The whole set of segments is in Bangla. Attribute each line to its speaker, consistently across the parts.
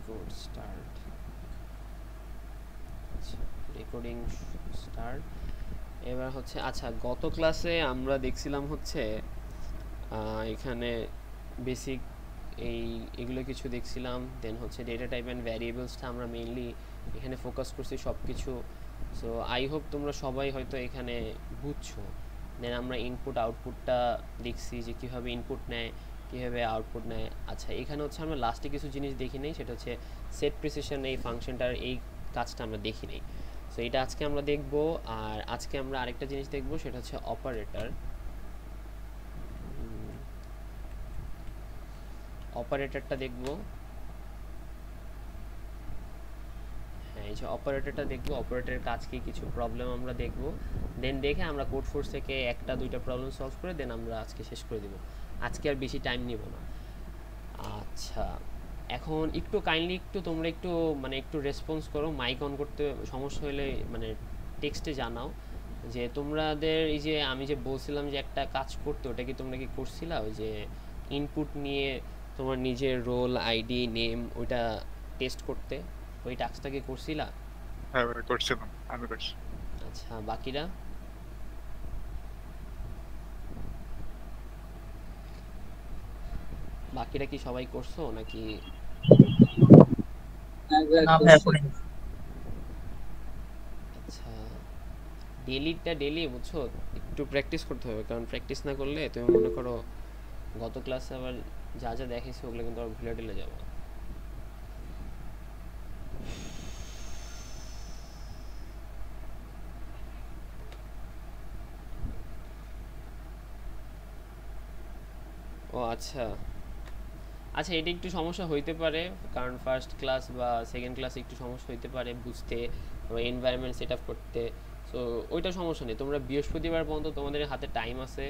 Speaker 1: Good start. আচ্ছা, রেকর্ডিং স্টার্ট। এবার হচ্ছে আচ্ছা, গত ক্লাসে আমরা দেখছিলাম হচ্ছে এখানে বেসিক এই এগুলো কিছু দেখছিলাম, দেন হচ্ছে ডেটা টাইপ অ্যান্ড ভ্যারিয়েবলসটা আমরা মেইনলি এখানে ফোকাস করছি সব কিছু। সো আই হোপ তোমরা সবাই হয়তো এখানে বুঝছো। দেন আমরা ইনপুট আউটপুটটা দেখছি যে কীভাবে ইনপুট নেয়, কীভাবে আউটপুট নেয়। আচ্ছা, এখানে হচ্ছে আমরা লাস্টে কিছু জিনিস দেখি নেই, সেটা হচ্ছে সেট প্রিসিশন, এই ফাংশনটার এই কাজটা আমরা দেখি নেই। সো এটা আজকে আমরা দেখব। আর আজকে আমরা আরেকটা জিনিস দেখব, সেটা হচ্ছে অপারেটর। অপারেটরটা দেখব। হ্যাঁ, এই যে অপারেটরটা দেখব, অপারেটরের কাজ কি, কিছু প্রবলেম আমরা দেখব। দেন দেখে আমরা কোড ফোর্স থেকে একটা দুইটা প্রবলেম সলভ করে দেন আমরা আজকে শেষ করে দিব। আজকে আর বেশি টাইম নিব না। আচ্ছা, এখন একটু কাইন্ডলি একটু তোমরা একটু মানে একটু রেসপন্স করো, মাইক অন করতে সমস্যা হলে মানে টেক্সটে জানাও যে তোমাদের এই যে আমি যে বলছিলাম যে একটা কাজ করতে, ওটা কি তোমরা কি করছিলা? ওই যে ইনপুট নিয়ে তোমার নিজের রোল আইডি নেম ওইটা টেস্ট করতে, ওই টাস্কটা কি করছিলা?
Speaker 2: হ্যাঁ ভাই, করছিলাম, আমি করছি।
Speaker 1: আচ্ছা, বাকিরা? বাকিরা কি সবাই করছো নাকি?
Speaker 3: না ভাই করিনি।
Speaker 1: আচ্ছা, ডেলিটা ডেলি বুঝছো একটু প্র্যাকটিস করতে হবে, কারণ প্র্যাকটিস না করলে তুমি মনে করো গত ক্লাসে আবার যা যা দেখেছি ওগুলো কিন্তু আবার ভুলে টেলে যাবো। ও আচ্ছা, আচ্ছা এটা একটু সমস্যা হইতে পারে, কারণ ফার্স্ট ক্লাস বা সেকেন্ড ক্লাসে একটু সমস্যা হইতে পারে বুঝতে, এনভায়রনমেন্ট সেট আপ করতে। সো ওইটা সমস্যা নেই, তোমরা বৃহস্পতিবার পর্যন্ত তোমাদের হাতে টাইম আছে।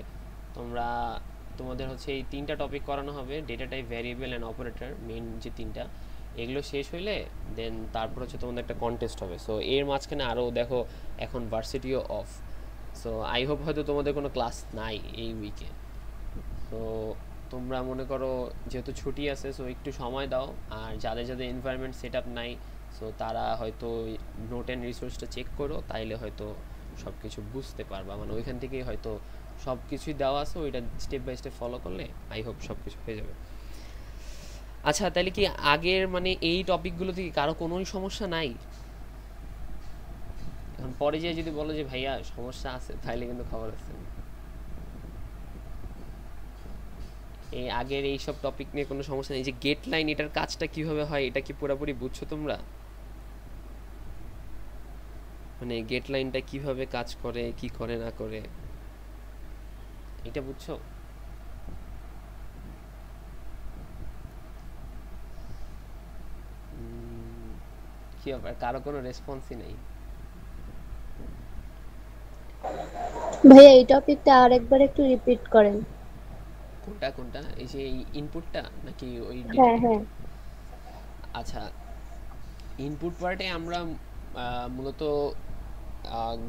Speaker 1: তোমরা তোমাদের হচ্ছে এই তিনটা টপিক করানো হবে, data type, variable and operator, main যে তিনটা, এগুলো শেষ হইলে দেন তারপর হচ্ছে তোমাদের একটা কন্টেস্ট হবে। সো এর মাঝখানে আরও দেখো এখন ভার্সিটিও অফ। সো আই হোপ হয়তো তোমাদের কোনো ক্লাস নাই এই উইকে। তো তোমরা মনে করো যেহেতু ছুটি আছে, সো একটু সময় দাও। আর যাদের যাদের এনভায়রনমেন্ট সেট আপ নাই, সো তারা হয়তো নোট অ্যান্ড রিসোর্সটা চেক করো, তাইলে হয়তো সব কিছু বুঝতে পারবা, মানে ওইখান থেকেই হয়তো সব কিছুই দেওয়া আছে, ওইটা স্টেপ বাই স্টেপ ফলো করলে আই হোপ সব কিছু হয়ে যাবে। আচ্ছা, তাহলে কি আগের মানে এই টপিকগুলো থেকে কারো কোনোই সমস্যা নাই? এখন পরে যেয়ে যদি বলো যে ভাইয়া সমস্যা আছে, তাইলে কিন্তু খবর আছে। এই আগের এই সব টপিক নিয়ে কোনো সমস্যা নেই। যে গেট লাইন, এটার কাজটা কিভাবে হয় এটা কি পুরোপুরি বুঝছো তোমরা? মানে গেট লাইনটা কিভাবে কাজ করে, কি করে না করে, এটা বুঝছো? কি ব্যাপার, কারো কোনো রেসপন্সই নেই।
Speaker 4: ভাইয়া এই টপিকটা আরেকবার একটু রিপিট করেন।
Speaker 1: কোনটা কোনটা? এই যে ইনপুটটা নাকি ওই ডেটা
Speaker 4: হ্যাঁ হ্যাঁ।
Speaker 1: টাইপটা? আচ্ছা, ইনপুট পার্টে আমরা মূলত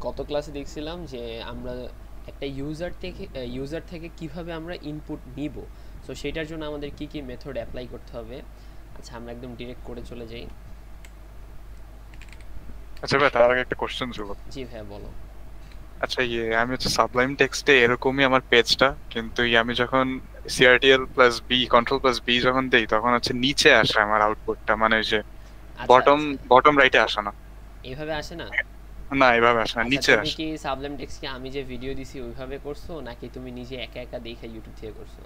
Speaker 1: গত ক্লাসে দেখছিলাম যে আমরা একটা ইউজার থেকে কিভাবে আমরা ইনপুট নিব। সো সেটার জন্য আমাদের কি কি মেথড অ্যাপ্লাই করতে হবে। আচ্ছা, আমরা একদম ডিরেক্ট করে চলে যাই।
Speaker 2: আচ্ছা ভাই, তার আগে একটা কোশ্চেন ছিল।
Speaker 1: জি ভাইয়া বলো।
Speaker 2: আচ্ছা, আমি হচ্ছে সাবলাইম টেক্সটে এরকমই আমার পেজটা, কিন্তু আমি যখন CRTL plus B, control plus B যখন দেই, তখন হচ্ছে নিচে আসে আমার আউটপুটটা, মানে ওই যে
Speaker 1: আচ্ছা
Speaker 2: বটম
Speaker 1: আচ্ছা,
Speaker 2: বটম রাইটে আসে না।
Speaker 1: এইভাবে আসে না?
Speaker 2: না, এভাবে আসে না,
Speaker 1: আচ্ছা,
Speaker 2: নিচে
Speaker 1: তুমি
Speaker 2: আসে।
Speaker 1: কি সাবলেম টেক্সট কি আমি যে ভিডিও দিছি ওইভাবে করছো, নাকি তুমি নিজে একা একা দেখে ইউটিউব থেকে করছো?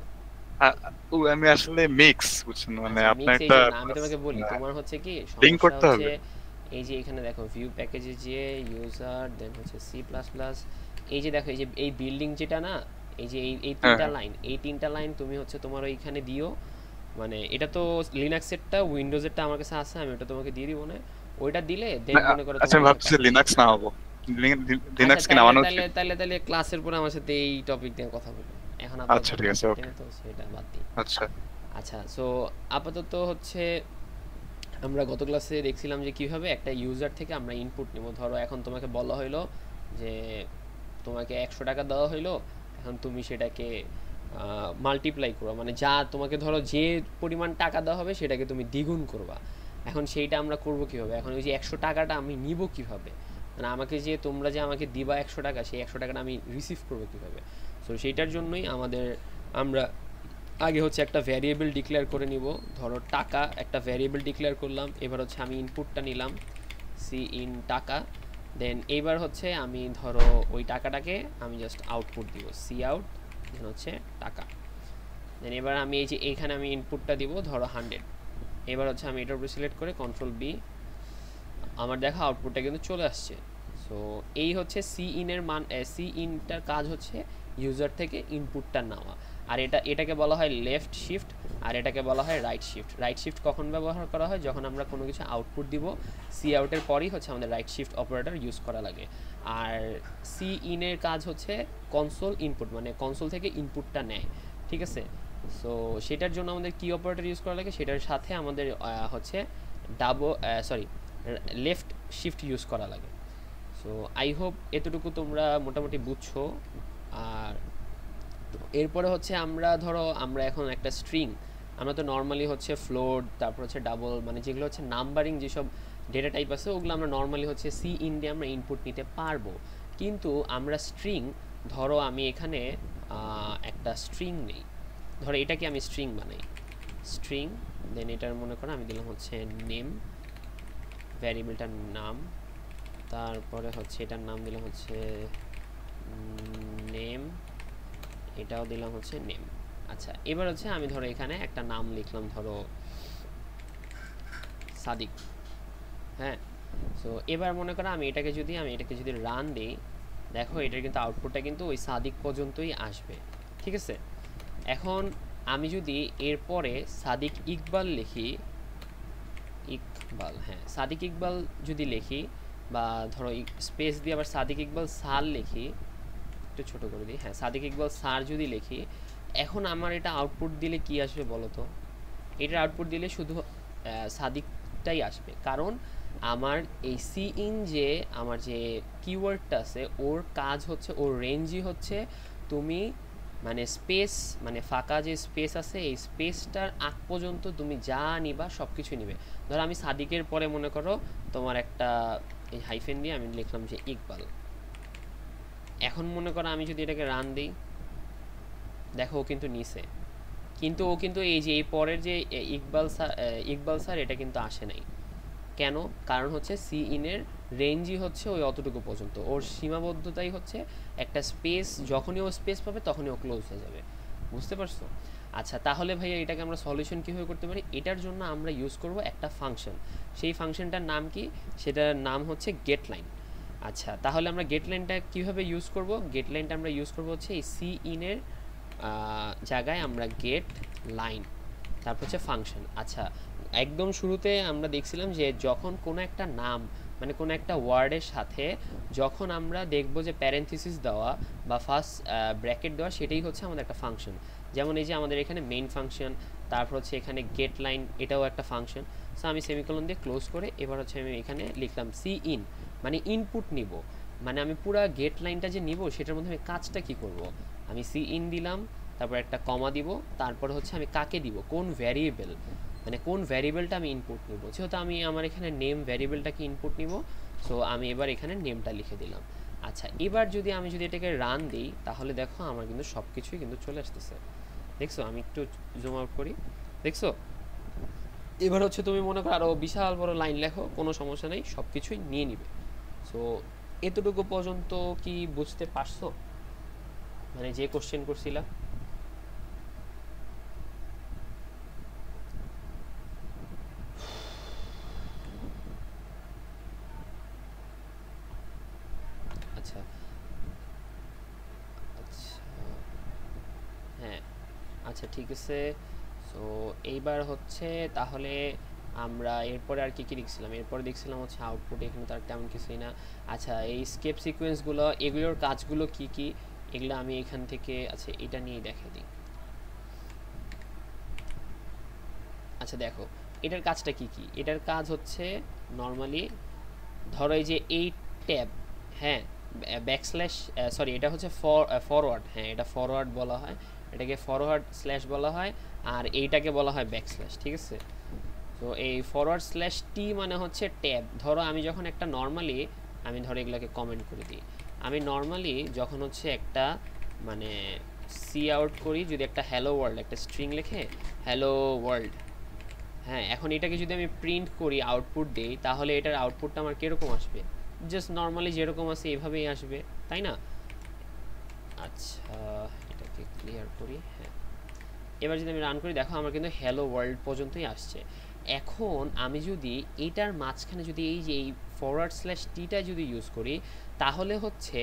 Speaker 2: আমি আসলে মিক্স, বুঝছেন, মানে
Speaker 1: আচ্ছা,
Speaker 2: আপনার
Speaker 1: মিক্স এই
Speaker 2: একটা
Speaker 1: জন্য আমি তোমাকে বলি, তোমার হচ্ছে কি
Speaker 2: লিঙ্ক
Speaker 1: সমস্যা
Speaker 2: করতে
Speaker 1: হচ্ছে,
Speaker 2: হবে।
Speaker 1: এই যে এখানে দেখো ভিউ প্যাকেজে যে ইউজার, দেন হচ্ছে সি প্লাস প্লাস, এই যে দেখো এই যে এই বিল্ডিং যেটা না, এই যে এই
Speaker 2: হ্যাঁ
Speaker 1: তিনটা
Speaker 2: হ্যাঁ।
Speaker 1: লাইন, এই তিনটা লাইন তুমি হচ্ছে তোমার ওইখানে দিও। মানে এটা তো লিনাক্সেরটা, উইন্ডোজেরটা আমার কাছে আছে, আমি ওটা তোমাকে দিয়ে দিব না। ওইটা দিলে দেন মনে করো
Speaker 2: আচ্ছা,
Speaker 1: তোমার
Speaker 2: আমি
Speaker 1: কোনো
Speaker 2: ভাবছি
Speaker 1: কাজ নেই।
Speaker 2: লিনাক্স না হবো,
Speaker 1: আচ্ছা,
Speaker 2: লিনাক্স কি
Speaker 1: তাইলে
Speaker 2: নামানো
Speaker 1: তাইলে
Speaker 2: উচিত?
Speaker 1: তাইলে তাইলে ক্লাসের পরে আমার সাথে এই টপিক নিয়ে কথা বলো। এখন আপাতত
Speaker 2: আচ্ছা ঠিক
Speaker 1: ক্লাস
Speaker 2: আছে, ওকে।
Speaker 1: টেনে তো সেটা বাদ দিই।
Speaker 2: আচ্ছা
Speaker 1: আচ্ছা, সো আপাতত হচ্ছে আমরা গত ক্লাসে দেখছিলাম যে কিভাবে একটা ইউজার থেকে আমরা ইনপুট নেব। ধরো এখন তোমাকে বলা হইলো যে তোমাকে 100 টাকা দেওয়া হইলো, এখন তুমি সেটাকে মাল্টিপ্লাই করবা, মানে যা তোমাকে ধরো যে পরিমাণ টাকা দেওয়া হবে সেটাকে তুমি দ্বিগুণ করবা। এখন সেইটা আমরা করব কিভাবে, এখন ওই যে 100 টাকাটা আমি নিব কিভাবে, মানে আমাকে যে তোমরা যে আমাকে দিবা 100 টাকা, সেই 100 টাকাটা আমি রিসিভ করব কিভাবে। সো সেইটার জন্যই আমরা আগে হচ্ছে একটা ভ্যারিয়েবল ডিক্লেয়ার করে নিব। ধরো টাকা একটা ভ্যারিয়েবল ডিক্লেয়ার করলাম, এবার হচ্ছে আমি ইনপুটটা নিলাম সি ইন টাকা, দেন এইবার হচ্ছে আমি ধরো ওই টাকাটাকে আমি জাস্ট আউটপুট দিব সি আউট, দেন হচ্ছে টাকা। দেন এবার আমি এই যে এইখানে আমি ইনপুটটা দিব ধরো 100, এবার হচ্ছে আমি এটার উপরে সিলেক্ট করে কন্ট্রোল বি, আমার দেখা আউটপুটটা কিন্তু চলে আসছে। সো এই হচ্ছে সি ইনের মান, সি ইনটার কাজ হচ্ছে ইউজার থেকে ইনপুটটা নেওয়া, আর এটাকে বলা হয় লেফট শিফট, আর এটাকে বলা হয় রাইট শিফট। রাইট শিফট কখন ব্যবহার করা হয়, যখন আমরা কোনো কিছু আউটপুট দিব, সি আউটের পরই হচ্ছে আমাদের রাইট শিফট অপারেটর ইউজ করা লাগে। আর সি ইনের কাজ হচ্ছে কনসোল ইনপুট, মানে কনসোল থেকে ইনপুটটা নেয়, ঠিক আছে। সো সেটার জন্য আমাদের কি অপারেটর ইউজ করা লাগে, সেটার সাথে আমাদের হচ্ছে লেফট শিফট ইউজ করা লাগে। সো আই হোপ এতটুকু তোমরা মোটামুটি বুঝছো। আর এরপরে হচ্ছে আমরা এখন একটা স্ট্রিং, আমরা তো নর্মালি হচ্ছে ফ্লোট, তারপর হচ্ছে ডাবল, মানে যেগুলো হচ্ছে নাম্বারিং যেসব ডেটা টাইপ আছে ওগুলো আমরা নর্মালি হচ্ছে সি ইন দিয়ে আমরা ইনপুট নিতে পারবো। কিন্তু আমরা স্ট্রিং, ধরো আমি এখানে একটা স্ট্রিং নেই, ধরো এটাকে আমি স্ট্রিং বানাই, স্ট্রিং, দেন এটার মনে করো আমি দিলাম হচ্ছে নেম, ভ্যারিয়েবলটার নাম, তারপরে হচ্ছে এটার নাম দিলাম হচ্ছে নেম, এটাও দিলাম হচ্ছে নেম। আচ্ছা এবার হচ্ছে আমি ধরো এখানে একটা নাম লিখলাম ধরো সাদিক, হ্যাঁ। সো এবার মনে করো আমি এটাকে যদি রান দিই, দেখো এটার কিন্তু আউটপুটটা কিন্তু ওই সাদিক পর্যন্তই আসবে, ঠিক আছে। এখন আমি যদি এরপরে সাদিক ইকবাল লিখি, হ্যাঁ সাদিক ইকবাল যদি লিখি, বা ধরো স্পেস দিয়ে আবার সাদিক ইকবাল স্যার লিখি, একটু ছোট করে দিই, হ্যাঁ সাদিক ইকবাল স্যার যদি লিখি, এখন আমার এটা আউটপুট দিলে কি আসবে বলো তো, এটার আউটপুট দিলে শুধু সাদিকটাই আসবে, কারণ আমার এই সি ইন যে আমার যে কিওয়ার্ডটা আছে ওর কাজ হচ্ছে, ওর রেঞ্জই হচ্ছে তুমি মানে স্পেস, মানে ফাঁকা যে স্পেস আছে এই স্পেসটার আগ পর্যন্ত তুমি যা নিবা সব কিছু নিবে। ধরো আমি সাদিকের পরে মনে করো তোমার একটা এই হাইফেন দিয়ে আমি লিখলাম যে ইকবাল, এখন মনে করো আমি যদি এটাকে রান দিই, দেখো ও কিন্তু নিচে, কিন্তু ও কিন্তু এই যে এই পরের যে ইকবাল স্যার এটা কিন্তু আসে নাই, কেন, কারণ হচ্ছে সি ইনের রেঞ্জই হচ্ছে ওই অতটুকু পর্যন্ত, ওর সীমাবদ্ধতাই হচ্ছে একটা স্পেস, যখনই ও স্পেস পাবে তখনই ও ক্লোজ হয়ে যাবে, বুঝতে পারছো। আচ্ছা তাহলে ভাইয়া এটাকে আমরা সলিউশন কীভাবে করতে পারি, এটার জন্য আমরা ইউজ করব একটা ফাংশন, সেই ফাংশনটার নাম কি, সেটার নাম হচ্ছে গেট লাইন। আচ্ছা তাহলে আমরা গেট লাইনটা কীভাবে ইউজ করব, গেট লাইনটা আমরা ইউজ করব হচ্ছে এই সি ইনের জায়গায় আমরা গেট লাইন, তারপর হচ্ছে ফাংশন। আচ্ছা একদম শুরুতে আমরা দেখছিলাম যে যখন কোনো একটা নাম, মানে কোনো একটা ওয়ার্ডের সাথে যখন আমরা দেখব যে প্যারেন্থেসিস দেওয়া বা ফার্স্ট ব্র্যাকেট দেওয়া, সেটাই হচ্ছে আমাদের একটা ফাংশন। যেমন এই যে আমাদের এখানে মেইন ফাংশন, তারপর হচ্ছে এখানে গেট লাইন, এটাও একটা ফাংশন। সো আমি সেমিকোলন দিয়ে ক্লোজ করে এবার হচ্ছে আমি এখানে লিখলাম সি ইন, মানে ইনপুট নিব, মানে আমি পুরো গেট লাইনটা যে নিব সেটার মধ্যে আমি কাজটা কি করব, আমি সি ইন দিলাম, তারপর একটা কমা দিব, তারপর হচ্ছে আমি কাকে দিব, কোন ভ্যারিয়েবল, মানে কোন ভ্যারিয়েবলটা আমি ইনপুট নিব, যেহেতু আমি আমার এখানে নেম ভ্যারিয়েবলটাকে ইনপুট নিব, সো আমি এবার এখানে নেমটা লিখে দিলাম। আচ্ছা এবার আমি যদি এটাকে রান দিই, তাহলে দেখো আমার কিন্তু সব কিছুই কিন্তু চলে আসতেছে, দেখছো, আমি একটু জুম আউট করি, দেখছো। এবার হচ্ছে তুমি মনে করো আরও বিশাল বড় লাইন লেখো, কোনো সমস্যা নেই, সব কিছুই নিয়ে নিবে। সো এতটুকু পর্যন্ত কি বুঝতে পারছো, মানে যে কোশ্চেন করছিলাম। আচ্ছা আচ্ছা হ্যাঁ আচ্ছা ঠিক আছে। সো এইবার হচ্ছে তাহলে আমরা এরপরে আর কি কি লিখছিলাম, এরপরে দেখছিলাম হচ্ছে আউটপুট, এখানে তার তেমন কিছুই না। আচ্ছা এই স্কেপ সিকোয়েন্সগুলো, এগুলোর কাজগুলো কি কি, এগুলো আমি এখান থেকে, আচ্ছা এটা নিয়েই দেখে দিই। আচ্ছা দেখো এটার কাজটা কি কি, এটার কাজ হচ্ছে নর্মালি ধরো এই যে এই ট্যাব, হ্যাঁ ব্যাকস্ল্যাশ, সরি এটা হচ্ছে ফরওয়ার্ড, হ্যাঁ এটা ফরওয়ার্ড বলা হয়, এটাকে ফরওয়ার্ড স্ল্যাশ বলা হয়, আর এইটাকে বলা হয় ব্যাকস্ল্যাশ, ঠিক আছে। তো এই ফরওয়ার্ড স্ল্যাশ টি মানে হচ্ছে ট্যাব। ধরো আমি যখন একটা নর্মালি, আমি ধরো এগুলোকে কমেন্ট করে দিই, আমি নর্মালি যখন হচ্ছে একটা মানে সি আউট করি, যদি একটা হ্যালো ওয়ার্ল্ড একটা স্ট্রিং লিখে হ্যালো ওয়ার্ল্ড, হ্যাঁ, এখন এটাকে যদি আমি প্রিন্ট করি আউটপুট দিই, তাহলে এটার আউটপুটটা আমার কীরকম আসবে? জাস্ট নর্মালি যেরকম আছে এভাবেই আসবে, তাই না? আচ্ছা, এটাকে ক্লিয়ার করি। হ্যাঁ, এবার যদি আমি রান করি, দেখো আমার কিন্তু হ্যালো ওয়ার্ল্ড পর্যন্তই আসছে। এখন আমি যদি এইটার মাঝখানে যদি এই যে এই ফরওয়ার্ড স্ল্যাশ টিটা যদি ইউজ করি, তাহলে হচ্ছে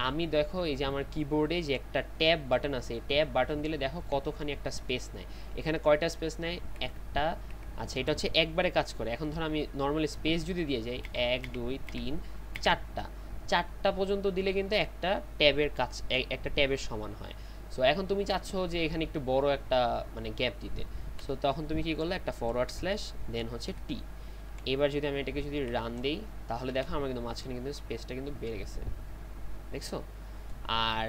Speaker 1: আমি দেখো এই যে আমার কিবোর্ডে যে একটা ট্যাব বাটন আছে, এই ট্যাব বাটন দিলে দেখো কতখানি একটা স্পেস নেয়। এখানে কয়টা স্পেস নেয়? একটা। আচ্ছা, এটা হচ্ছে একবারে কাজ করে। এখন ধরো আমি নর্মালি স্পেস যদি দিয়ে যাই 1 2 3 4টা পর্যন্ত দিলে কিন্তু একটা ট্যাবের কাজ, একটা ট্যাবের সমান হয়। সো এখন তুমি চাচ্ছ যে এখানে একটু বড় একটা মানে গ্যাপ দিতে, সো তখন তুমি কি করলে, একটা ফরওয়ার্ড স্ল্যাশ দেন হচ্ছে টি। এবার যদি আমি এটাকে যদি রান দিই, তাহলে দেখো আমার কিন্তু মাঝখানে কিন্তু স্পেসটা কিন্তু বেড়ে গেছে, দেখছো? আর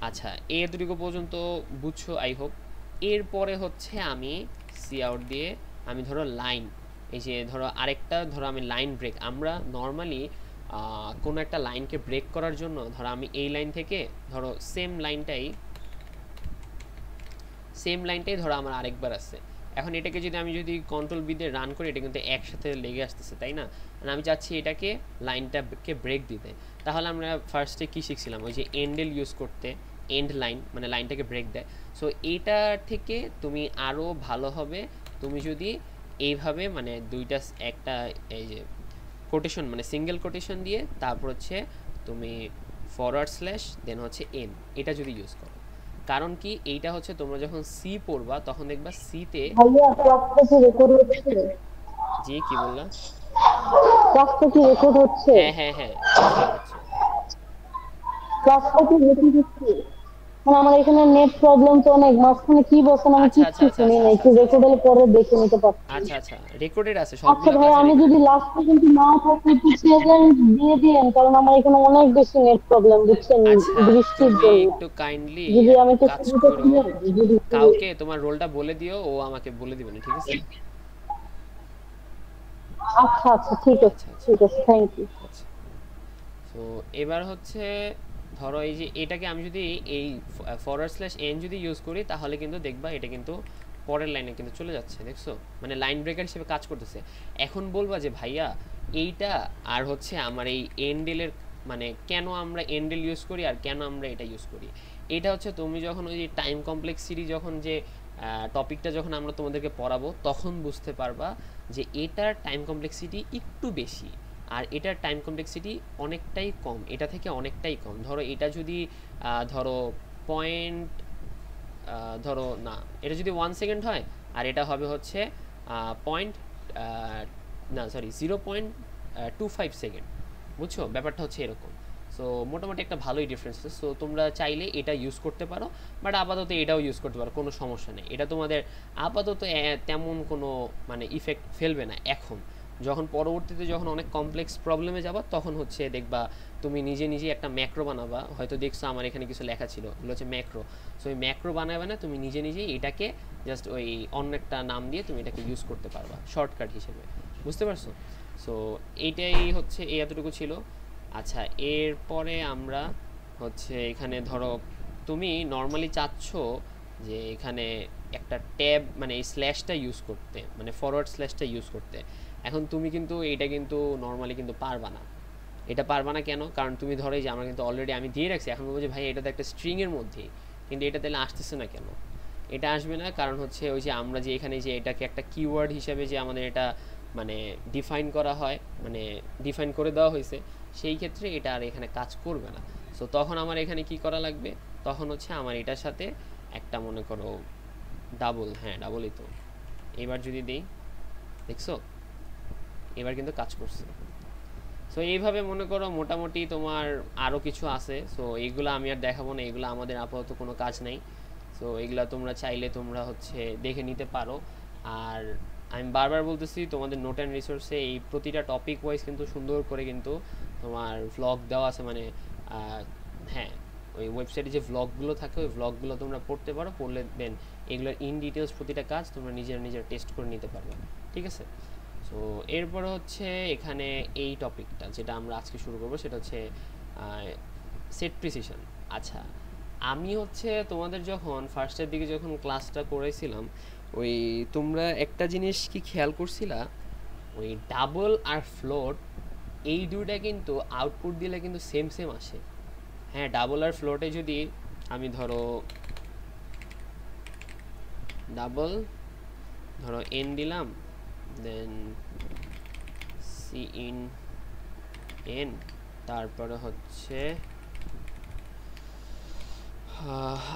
Speaker 1: আচ্ছা, এতটুকু পর্যন্ত বুঝছো আই হোপ। এরপরে হচ্ছে আমি সি আউট দিয়ে আমি ধরো লাইন, এই যে ধরো আরেকটা, ধরো আমি লাইন ব্রেক, আমরা নর্মালি কোনো একটা লাইনকে ব্রেক করার জন্য ধরো আমি এই লাইন থেকে ধরো সেম লাইনটাই ধরো আমার আরেকবার আছে। এখন এটাকে যদি আমি যদি কন্ট্রোল বি দিয়ে রান করি, এটা কিন্তু একসাথে লেগে আসতেছে, তাই না? আর আমি চাচ্ছি এটাকে লাইনটাকে ব্রেক দিতে। তাহলে আমরা ফার্স্টে কি শিখছিলাম, ওই যে এন্ডেল ইউজ করতে, এন্ড লাইন মানে লাইনটাকে ব্রেক দেয়। সো এইটা থেকে তুমি আরও ভালো হবে তুমি যদি এইভাবে মানে দুইটা একটা এই যে কোটেশন মানে সিঙ্গেল কোটেশন দিয়ে তারপর হচ্ছে তুমি ফরওয়ার্ড স্ল্যাশ দেন হচ্ছে এন, এটা যদি ইউজ করো। কারণ কি, এইটা হচ্ছে তোমরা যখন সি পড়বা তখন দেখবা সিতে।
Speaker 3: ভাইয়া ক্লাসটা কি রেকর্ড হচ্ছে?
Speaker 1: জি, কি বললা?
Speaker 3: ক্লাসটা কি রেকর্ড হচ্ছে?
Speaker 1: হ্যাঁ হ্যাঁ হ্যাঁ, বুঝতে পারছি।
Speaker 3: ক্লাসটা কি রেকর্ড হচ্ছে? মানে আমার এখানে নেট প্রবলেম তো অনেক, মাঝখানে কি বলছেন আমি
Speaker 1: আচ্ছা আচ্ছা
Speaker 3: কিচ্ছু
Speaker 1: আচ্ছা
Speaker 3: শুনি
Speaker 1: আচ্ছা
Speaker 3: নাই,
Speaker 1: আচ্ছা
Speaker 3: একটু
Speaker 1: আচ্ছা
Speaker 3: রেকর্ড হলে পরে দেখে নিতে পারছি।
Speaker 1: আচ্ছা আচ্ছা, রেকর্ডেড আছে
Speaker 3: আচ্ছা
Speaker 1: সবগুলো
Speaker 3: ভাই,
Speaker 1: ক্লাসে
Speaker 3: আমি যদি
Speaker 1: রেকর্ডেড।
Speaker 3: লাস্ট পর্যন্ত নাও থাকি একটু প্রেজেন্ট দিয়ে দিয়েন, কারণ আমার এখানে অনেক বেশি নেট প্রবলেম, বুঝছেন,
Speaker 1: আচ্ছা,
Speaker 3: বৃষ্টির
Speaker 1: তুমি
Speaker 3: জন্য।
Speaker 1: একটু কাইন্ডলি
Speaker 3: যদি আমি একটু
Speaker 1: কাজ
Speaker 3: শুরুতে
Speaker 1: করো,
Speaker 3: শুনেন, যদি
Speaker 1: কাউকে তোমার রোলটা বলে দিও, ও আমাকে বলে দিবে না, ঠিক আছে?
Speaker 3: আচ্ছা আচ্ছা, ঠিক আছে
Speaker 1: আচ্ছা আচ্ছা
Speaker 3: ঠিক আছে, থ্যাংক ইউ।
Speaker 1: আচ্ছা। তো এবার হচ্ছে ধরো এই যে এটাকে আমি যদি এই ফরওয়ার্ড স্ল্যাশ এন যদি ইউজ করি, তাহলে কিন্তু দেখবা এটা কিন্তু পরের লাইনে কিন্তু চলে যাচ্ছে, দেখছো? মানে লাইন ব্রেকার হিসেবে কাজ করতেছে। এখন বলবা যে ভাইয়া এইটা আর হচ্ছে আমার এই এন্ডেলের মানে কেন আমরা এন্ডেল ইউজ করি আর কেন আমরা এটা ইউজ করি, এটা হচ্ছে তুমি যখন ওই যে টাইম কমপ্লেক্সিটি যখন যে টপিকটা যখন আমরা তোমাদেরকে পড়াবো, তখন বুঝতে পারবা যে এটার টাইম কমপ্লেক্সিটি একটু বেশি আর এটার টাইম কমপ্লেক্সিটি অনেকটাই কম, এটা থেকে অনেকটাই কম। ধরো এটা যদি ধরো পয়েন্ট ধরো না, এটা যদি 1 সেকেন্ড হয় আর এটা হবে হচ্ছে পয়েন্ট না সরি 0.25 সেকেন্ড, বুঝছো? ব্যাপারটা হচ্ছে এরকম। সো মোটামুটি একটা ভালোই ডিফারেন্স আছে। সো তোমরা চাইলে এটা ইউজ করতে পারো, বাট আপাতত এটাও ইউজ করতে পারো, কোনো সমস্যা নেই। এটা তোমাদের আপাতত তেমন কোনো মানে ইফেক্ট ফেলবে না এখন। যখন পরবর্তীতে যখন অনেক কমপ্লেক্স প্রবলেমে যাবা, তখন হচ্ছে দেখবা তুমি নিজে নিজে একটা ম্যাক্রো বানাবা, হয়তো দেখছো আমার এখানে কিছু লেখা ছিল, ওগুলো হচ্ছে ম্যাক্রো। সো ওই ম্যাক্রো বানাবে না, তুমি নিজে নিজেই এটাকে জাস্ট ওই অন্য একটা নাম দিয়ে তুমি এটাকে ইউজ করতে পারবা শর্টকাট হিসেবে, বুঝতে পারছো? সো এইটাই হচ্ছে এই এতটুকু ছিল। আচ্ছা, এরপরে আমরা হচ্ছে এখানে ধরো তুমি নর্মালি চাচ্ছ যে এখানে একটা ট্যাব মানে এই স্ল্যাশটা ইউজ করতে, মানে ফরওয়ার্ড স্ল্যাশটা ইউজ করতে। এখন তুমি কিন্তু এটা কিন্তু নর্মালি কিন্তু পারবা না। এটা পারবা না কেন? কারণ তুমি ধরো যে আমরা কিন্তু অলরেডি আমি দিয়ে রাখছি, এখন বলবো যে ভাই এটা তো একটা স্ট্রিংয়ের মধ্যেই, কিন্তু এটা তাহলে আসতেছে না কেন? এটা আসবে না কারণ হচ্ছে ওই যে আমরা যে এখানে যে এটাকে একটা কিওয়ার্ড হিসেবে যে আমাদের এটা মানে ডিফাইন করা হয়, মানে ডিফাইন করে দেওয়া হয়েছে, সেই ক্ষেত্রে এটা আর এখানে কাজ করবে না। সো তখন আমার এখানে কি করা লাগবে? তখন হচ্ছে আমার এটার সাথে একটা মনে করো ডাবল, হ্যাঁ ডাবলই তো। এবার যদি দিই, দেখছো এবার কিন্তু কাজ করছে। সো এইভাবে মনে করো মোটামুটি তোমার আরও কিছু আছে। সো এইগুলো আমি আর দেখাবো না, এগুলো আমাদের আপাতত কোনো কাজ নেই। সো এগুলো তোমরা চাইলে তোমরা হচ্ছে দেখে নিতে পারো। আর আমি বারবার বলতেছি, তোমাদের নোট অ্যান্ড রিসোর্সে এই প্রতিটা টপিক ওয়াইজ কিন্তু সুন্দর করে কিন্তু তোমার ভ্লগ দেওয়া আছে, মানে হ্যাঁ ওই ওয়েবসাইটে যে ভ্লগগুলো থাকে ওই ভ্লগগুলো তোমরা পড়তে পারো, পড়লে দেন এগুলোর ইন ডিটেলস প্রতিটা কাজ তোমরা নিজের টেস্ট করে নিতে পারবে, ঠিক আছে। সো এরপরে হচ্ছে এখানে এই টপিকটা যেটা আমরা আজকে শুরু করবো সেটা হচ্ছে সেট প্রিসিশন। আচ্ছা, আমি হচ্ছে তোমাদের যখন ফার্স্টের দিকে যখন ক্লাসটা করেছিলাম, ওই তোমরা একটা জিনিস কি খেয়াল করছিলা, ওই ডাবল আর ফ্লোট এই দুইটা কিন্তু আউটপুট দিলে কিন্তু সেম সেম আসে। হ্যাঁ, ডাবল আর ফ্লোটে যদি আমি ধরো ডাবল ধরো এন দিলাম, দেন সি ইন এন, তারপরে হচ্ছে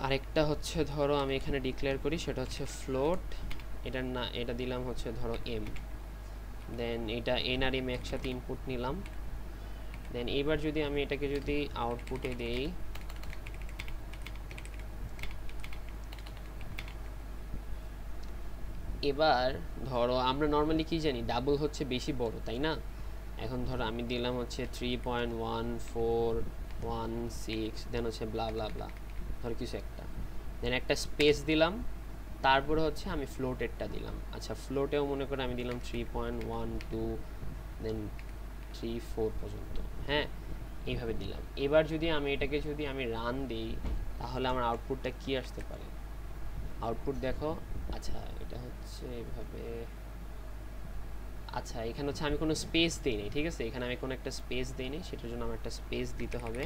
Speaker 1: আরেকটা হচ্ছে ধরো আমি এখানে ডিক্লেয়ার করি সেটা হচ্ছে ফ্লোট, এটার না এটা দিলাম হচ্ছে ধরো এম, দেন এটা এন আর এম একসাথে ইনপুট নিলাম, দেন এবার যদি আমি এটাকে যদি আউটপুটে দেই, এবার ধরো আমরা নর্মালি কি জানি ডাবল হচ্ছে বেশি বড়, তাই না? এখন ধরো আমি দিলাম হচ্ছে 3.1416, দেন হচ্ছে ব্লা ব্লা ব্লা ধরো কিছু একটা, দেন একটা স্পেস দিলাম, তারপরে হচ্ছে আমি ফ্লোটেরটা দিলাম। আচ্ছা, ফ্লোটেও মনে করে আমি দিলাম 3.12, দেন 34 পর্যন্ত, হ্যাঁ এইভাবে দিলাম। এবার যদি আমি এটাকে যদি আমি রান দিই তাহলে আমার আউটপুটটা কি আসতে পারে? আউটপুট দেখো, আচ্ছা এটা হচ্ছে এইভাবে, আচ্ছা এখানে হচ্ছে আমি কোনো স্পেস দিইনি, ঠিক আছে, এখানে আমি কোনো একটা স্পেস দিইনি, সেটার জন্য আমার একটা স্পেস দিতে হবে।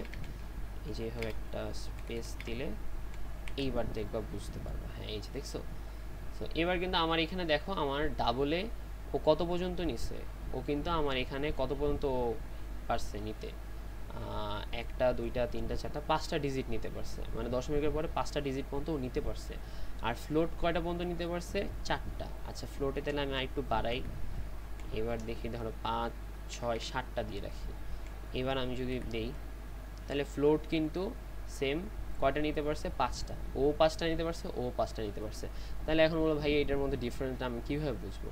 Speaker 1: এই যে এইভাবে একটা স্পেস দিলে এইবার দেখবা বুঝতে পারবা, হ্যাঁ এই যে দেখছো। তো এবার কিন্তু আমার এখানে দেখো আমার ডাবলে ও কত পর্যন্ত নিছে, ও কিন্তু আমার এখানে কত পর্যন্ত পারছে নিতে, একটা দুইটা তিনটা চারটা পাঁচটা ডিজিট নিতে পারছে, মানে দশমিকের পরে পাঁচটা ডিজিট পর্যন্ত ও নিতে পারছে। আর ফ্লোট কয়টা পর্যন্ত নিতে পারছে? চারটা। আচ্ছা, ফ্লোটে তাহলে আমি একটু বাড়াই, এবার দেখি ধরো 5 6 7টা দিয়ে রাখি। এবার আমি যদি দেই তাহলে ফ্লোট কিন্তু সেম কয়টা নিতে পারছে? পাঁচটা। ও পাঁচটা নিতে পারছে, ও পাঁচটা নিতে পারছে। তাহলে এখন বলো ভাই এটার মধ্যে ডিফারেন্সটা আমি কীভাবে বুঝবো?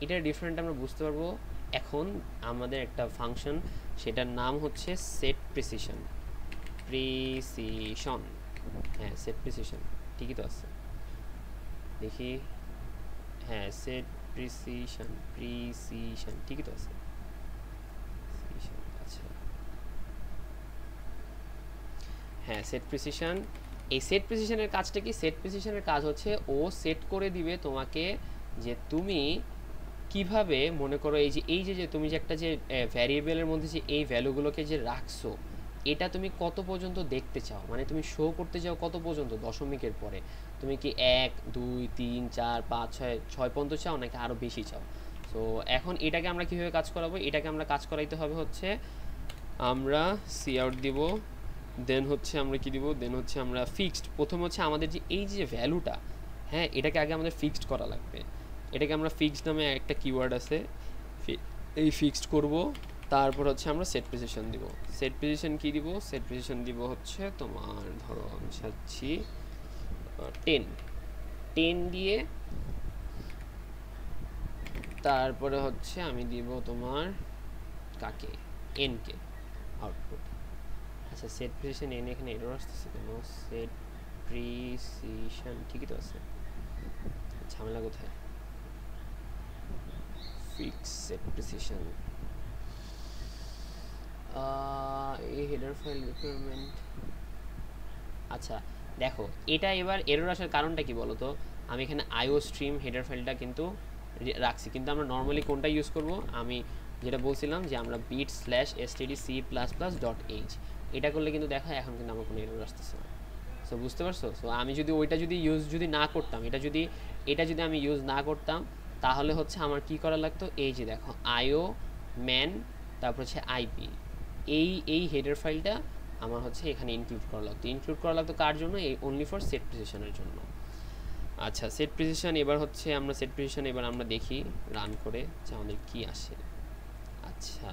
Speaker 1: এটার ডিফারেন্ট আমরা বুঝতে পারবো এখন আমাদের একটা ফাংশন, সেটার নাম হচ্ছে সেট প্রিসিশন। হ্যাঁ সেট প্রিসিশন ঠিকই তো আছে, দেখি, হ্যাঁ সেট প্রিসিশন ঠিকই তো আছে। আচ্ছা হ্যাঁ সেট প্রিসিশন। এই সেট প্রিসিশনের কাজটা কি? সেট প্রিসিশনের কাজ হচ্ছে ও সেট করে দিবে তোমাকে যে তুমি কিভাবে মনে করো এই যে তুমি যে একটা যে ভ্যারিয়েবলের মধ্যে যে এই ভ্যালুগুলোকে যে রাখছো এটা তুমি কত পর্যন্ত দেখতে চাও, মানে তুমি শো করতে চাও কত পর্যন্ত দশমিকের পরে, তুমি কি 1 2 3 4 5 6 পর্যন্ত চাও নাকি আরও বেশি চাও? তো এখন এটাকে আমরা কীভাবে কাজ করাবো? এটাকে আমরা কাজ করাইতে হবে হচ্ছে আমরা সি আউট দিব, দেন হচ্ছে আমরা কি দিব, দেন হচ্ছে আমরা ফিক্সড, প্রথম হচ্ছে আমাদের যে এই যে ভ্যালুটা, হ্যাঁ এটাকে আগে আমাদের ফিক্সড করা লাগবে। এটাকে আমরা ফিক্সড নামে একটা কিওয়ার্ড আছে, এই ফিক্সড করব, তারপর হচ্ছে আমরা সেট প্রিসিশন দিব। সেট প্রিসিশন কি দিব? সেট প্রিসিশন দিব হচ্ছে তোমার ধরো আমি চাচ্ছি 10 দিয়ে, তারপরে হচ্ছে আমি দিব তোমার কাকে, এন কে আউটপুট। আচ্ছা সেট প্রিসিশন এন, এখানে এরর আসতেছে কেন? সেট প্রিসিশন ঠিকই তো আছে, ঝামেলা কোথায়? ফিক্স সেট প্রিসিশন, এই হেডার ফাইল রিকোয়ারমেন্ট। আচ্ছা দেখো এটা এবার এরর আসার কারণটা কি বলো তো? আমি এখানে আইও স্ট্রিম হেডার ফাইলটা কিন্তু রাখছি, কিন্তু আমরা নর্মালি কোনটা ইউজ করব? আমি যেটা বলছিলাম যে আমরা bit/stdc++.h এটা করলে কিন্তু দেখো এখন কিন্তু আমার কোনো এরর আসতেছে না। সো বুঝতে পারছো? সো আমি যদি ওইটা যদি ইউজ যদি না করতাম, এটা যদি আমি ইউজ না করতাম তাহলে হচ্ছে আমার কি করা লাগতো? এই যে দেখো আইও ম্যান তারপর হচ্ছে আইপি, এই হেডার ফাইলটা আমার হচ্ছে এখানে ইনক্লুড করা লাগতো কার জন্য? এই অনলি ফর সেট প্রিসিশনের জন্য। আচ্ছা সেট প্রিসিশন এবার হচ্ছে আমরা সেট প্রিসিশন এবার আমরা দেখি রান করে যে আমাদের কি আসে। আচ্ছা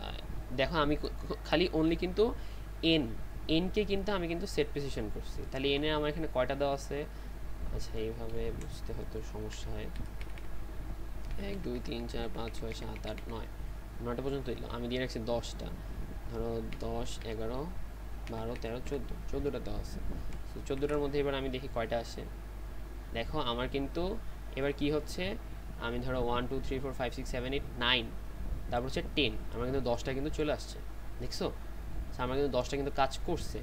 Speaker 1: দেখো আমি খালি অনলি কিন্তু এনকে কিন্তু আমি কিন্তু সেট প্রিসিশন করছি, তাহলে এনে আমার এখানে কয়টা দেওয়া আছে? আচ্ছা এইভাবে বুঝতে হয়তো সমস্যা হয়, 1 2 3 4 5 6 7 8 9 9টা পর্যন্ত দিলাম, আমি দিয়ে রাখছি 10টা, ধরো 10 11 12 13 14 14টা দেওয়া আছে। তো 14টার মধ্যে এবার আমি দেখি কয়টা আসে। দেখো আমার কিন্তু এবার কি হচ্ছে, আমি ধরো 1 2 3 4 5 6 7 8 9, তারপর হচ্ছে 10, আমার কিন্তু 10টা কিন্তু চলে আসছে, দেখছো? আমার কিন্তু 10টা কিন্তু কাজ করছে।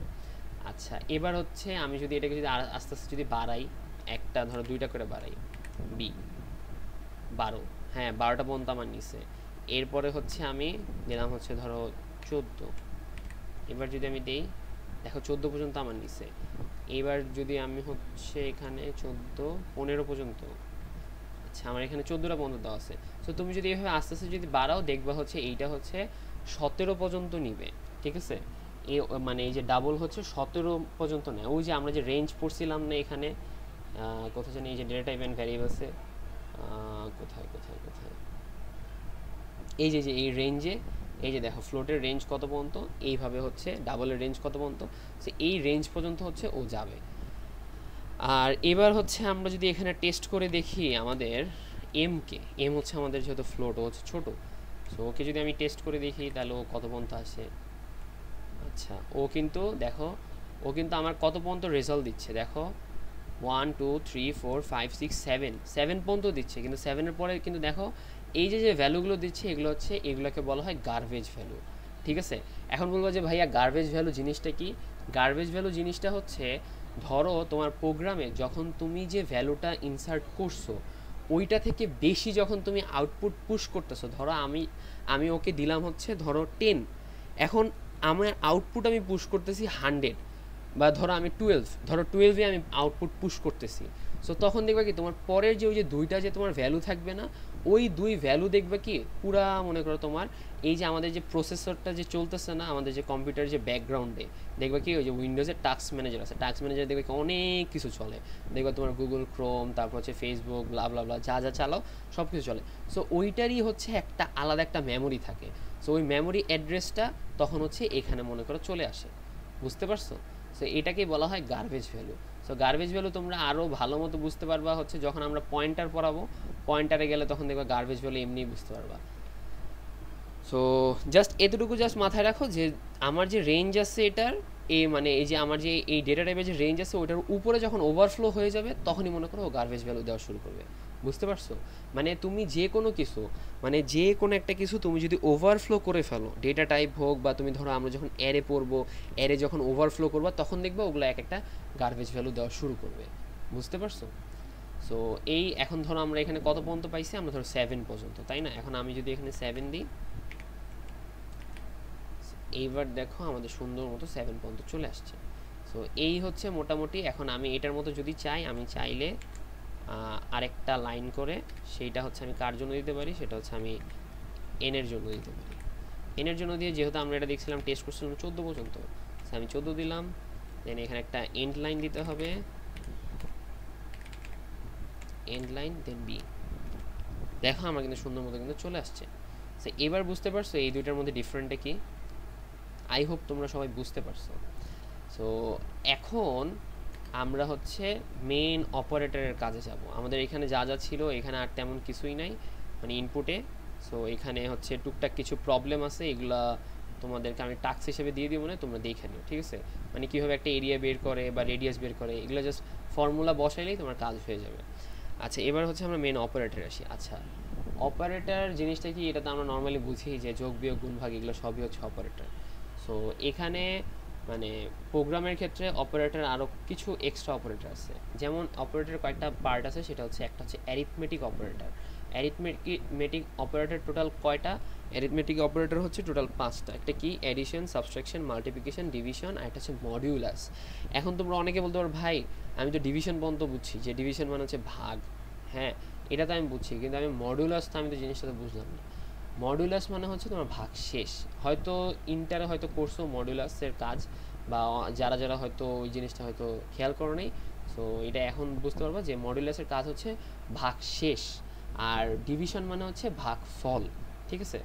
Speaker 1: আচ্ছা এবার হচ্ছে আমি যদি এটাকে যদি আস্তে আস্তে যদি বাড়াই, একটা ধরো 2টা করে বাড়াই, বি 12, হ্যাঁ 12টা পর্যন্ত আমার নিচে। এরপরে হচ্ছে আমি দিলাম হচ্ছে ধরো 14, এবার যদি আমি দেই দেখো 14 পর্যন্ত আমার নিচে। এবার যদি আমি হচ্ছে এখানে 14 15 পর্যন্ত, আচ্ছা আমার এখানে 14টা পর্যন্ত দেওয়া আছে। সো তুমি যদি এইভাবে আস্তে আস্তে যদি বাড়াও দেখবা হচ্ছে এইটা হচ্ছে 17 পর্যন্ত নিবে, ঠিক আছে? মানে এই যে ডাবল হচ্ছে 17 পর্যন্ত নেয়। ওই যে আমরা যে রেঞ্জ পড়ছিলাম না এখানে কোথায় জানি, এই যে ডেটা টাইপ এন্ড ভ্যারিয়েবলসে কোথায় কোথায় কোথায়, এই যে এই রেঞ্জে, এই যে দেখো ফ্লোটের রেঞ্জ কত পর্যন্ত, এইভাবে হচ্ছে ডাবলের রেঞ্জ কত পর্যন্ত, সো এই রেঞ্জ পর্যন্ত হচ্ছে ও যাবে। আর এবার হচ্ছে আমরা যদি এখানে টেস্ট করে দেখি আমাদের এম হচ্ছে আমাদের যেহেতু ফ্লোট, ও হচ্ছে ছোটো, সো ওকে যদি আমি টেস্ট করে দেখি তাহলে ও কত পর্যন্ত আসে। আচ্ছা ও কিন্তু দেখো, ও কিন্তু আমার কত পর্যন্ত রেজাল্ট দিচ্ছে, দেখো 1 2 3 4 5 6 7 পর্যন্ত দিচ্ছে, কিন্তু 7-এর পরে কিন্তু দেখো এই যে ভ্যালুগুলো দিচ্ছে এগুলো হচ্ছে, এগুলোকে বলা হয় গার্বেজ ভ্যালু, ঠিক আছে? এখন বলবো যে ভাইয়া গার্বেজ ভ্যালু জিনিসটা কি? গার্বেজ ভ্যালু জিনিসটা হচ্ছে, ধরো তোমার প্রোগ্রামে যখন তুমি যে ভ্যালুটা ইনসার্ট করছো ওইটা থেকে বেশি যখন তুমি আউটপুট পুশ করতেছো, ধরো আমি ওকে দিলাম হচ্ছে ধরো 10, এখন আমার আউটপুট আমি পুশ করতেছি 100, বা ধরো আমি 12, ধরো 12-এ আমি আউটপুট পুশ করতেছি। সো তখন দেখবে কি তোমার পরের যে ওই যে দুইটা যে তোমার ভ্যালু থাকবে না, ওই দুই ভ্যালু দেখবে কি পুরা মনে করো তোমার এই যে আমাদের যে প্রসেসরটা যে চলতেছে না আমাদের যে কম্পিউটারের যে ব্যাকগ্রাউন্ডে, দেখবে কি ওই যে উইন্ডোজের টাস্ক ম্যানেজার আছে, টাস্ক ম্যানেজার দেখবে কি অনেক কিছু চলে, দেখবে তোমার গুগল ক্রোম, তারপর হচ্ছে ফেসবুক, ব্লা ব্লা ব্লা, যা যা চালাও সব কিছু চলে। সো ওইটারই হচ্ছে একটা আলাদা একটা মেমোরি থাকে, সো ওই মেমোরি অ্যাড্রেসটা তখন হচ্ছে এখানে মনে করো চলে আসে, বুঝতে পারছো? সো এটাকেই বলা হয় garbage value. So garbage value তোমরা আরও ভালো মতো বুঝতে পারবা হচ্ছে যখন আমরা পয়েন্টার পড়াবো, পয়েন্টারে গেলে তখন দেখবা গার্বেজ ভ্যালু এমনিই বুঝতে পারবা। সো জাস্ট এতটুকু জাস্ট মাথায় রাখো যে আমার যে রেঞ্জ আছে এটার, মানে এই যে আমার যে এই ডেটা টাইপের যে রেঞ্জ আছে ওটার উপরে যখন ওভারফ্লো হয়ে যাবে তখনই মনে করো ও গার্বেজ ভ্যালু দেওয়া শুরু করবে, বুঝতে পারছো? মানে তুমি যে কোনো কিছু, মানে যে কোনো একটা কিছু তুমি যদি ওভারফ্লো করে ফেলো, ডেটা টাইপ হোক বা তুমি ধরো আমরা যখন অ্যারে পড়বো, অ্যারে যখন ওভারফ্লো করবা তখন দেখবা ওগুলো এক একটা গার্বেজ ভ্যালু দেওয়া শুরু করবে, বুঝতে পারছো? সো এই এখন ধরো আমরা এখানে কত পর্যন্ত পাইছি, আমরা ধরো 7 পর্যন্ত, তাই না? এখন আমি যদি এখানে 7 দিই, এইবার দেখো আমাদের সুন্দর মতো 7 পর্যন্ত চলে আসছে। সো এই হচ্ছে মোটামুটি। এখন আমি এটার মতো যদি চাই, আমি চাইলে আরেকটা লাইন করে সেইটা হচ্ছে আমি কার জন্য দিতে পারি, সেটা হচ্ছে আমি এনের জন্য দিতে পারি। এনের জন্য দিয়ে যেহেতু আমরা এটা দেখছিলাম টেস্ট করছিলাম 14 পর্যন্ত, আমি 14 দিলাম, দেন এখানে একটা এন্ড লাইন দিতে হবে, এন্ড লাইন দেন বি। দেখো আমার কিন্তু সুন্দর মতো কিন্তু চলে আসছে। সো এবার বুঝতে পারছো এই দুইটার মধ্যে ডিফারেন্টটা কি? আই হোপ তোমরা সবাই বুঝতে পারছো। সো এখন আমরা হচ্ছে মেইন অপারেটরের কাজে যাব। আমাদের এখানে যা যা ছিল এখানে আর তেমন কিছুই নাই মানে ইনপুটে। সো এখানে হচ্ছে টুকটাক কিছু প্রবলেম আছে, এগুলা তোমাদেরকে আমি টাস্ক হিসেবে দিয়ে দিব, না তোমরা দেখে নিও, ঠিক আছে? মানে কীভাবে একটা এরিয়া বের করে বা রেডিয়াস বের করে, এগুলো জাস্ট ফর্মুলা বসাইলেই তোমার কাজ হয়ে যাবে। আচ্ছা এবার হচ্ছে আমরা মেইন অপারেটর আসি। আচ্ছা অপারেটর জিনিসটা কি, এটা তো আমরা নর্মালি বুঝি যে যোগ বিয়োগ গুণ ভাগ এগুলো সবই হচ্ছে অপারেটর। সো এখানে মানে প্রোগ্রামের ক্ষেত্রে অপারেটর আরও কিছু এক্সট্রা অপারেটর আছে। যেমন অপারেটরের কয়েকটা পার্ট আছে, সেটা হচ্ছে একটা হচ্ছে arithmetic operator. Arithmetic operator total কয়টা? অ্যারিথমেটিক অপারেটর হচ্ছে টোটাল 5টা। একটা কি? অ্যাডিশন, সাবট্রাকশন, মাল্টিপ্লিকেশন, ডিভিশন, আর একটা হচ্ছে মডিউলাস। এখন তোমরা অনেকে বলতে পারো ভাই আমি তো ডিভিশন পর্যন্ত বুঝছি, যে ডিভিশন মানে হচ্ছে ভাগ, হ্যাঁ এটা তো আমি বুঝছি, কিন্তু আমি মডিউলাস তো আমি তো জিনিসটা তো বুঝলাম না। মডিউলাস মানে হচ্ছে তোমার ভাগ শেষ। হয়তো ইন্টারে হয়তো করছো মডিউলাসের কাজ, বা যারা যারা হয়তো ওই জিনিসটা হয়তো খেয়াল করো নেই, সো এটা এখন বুঝতে পারবা যে মডিউলাসের কাজ হচ্ছে ভাগ শেষ, আর ডিভিশন মানে হচ্ছে ভাগ ফল, ঠিক আছে?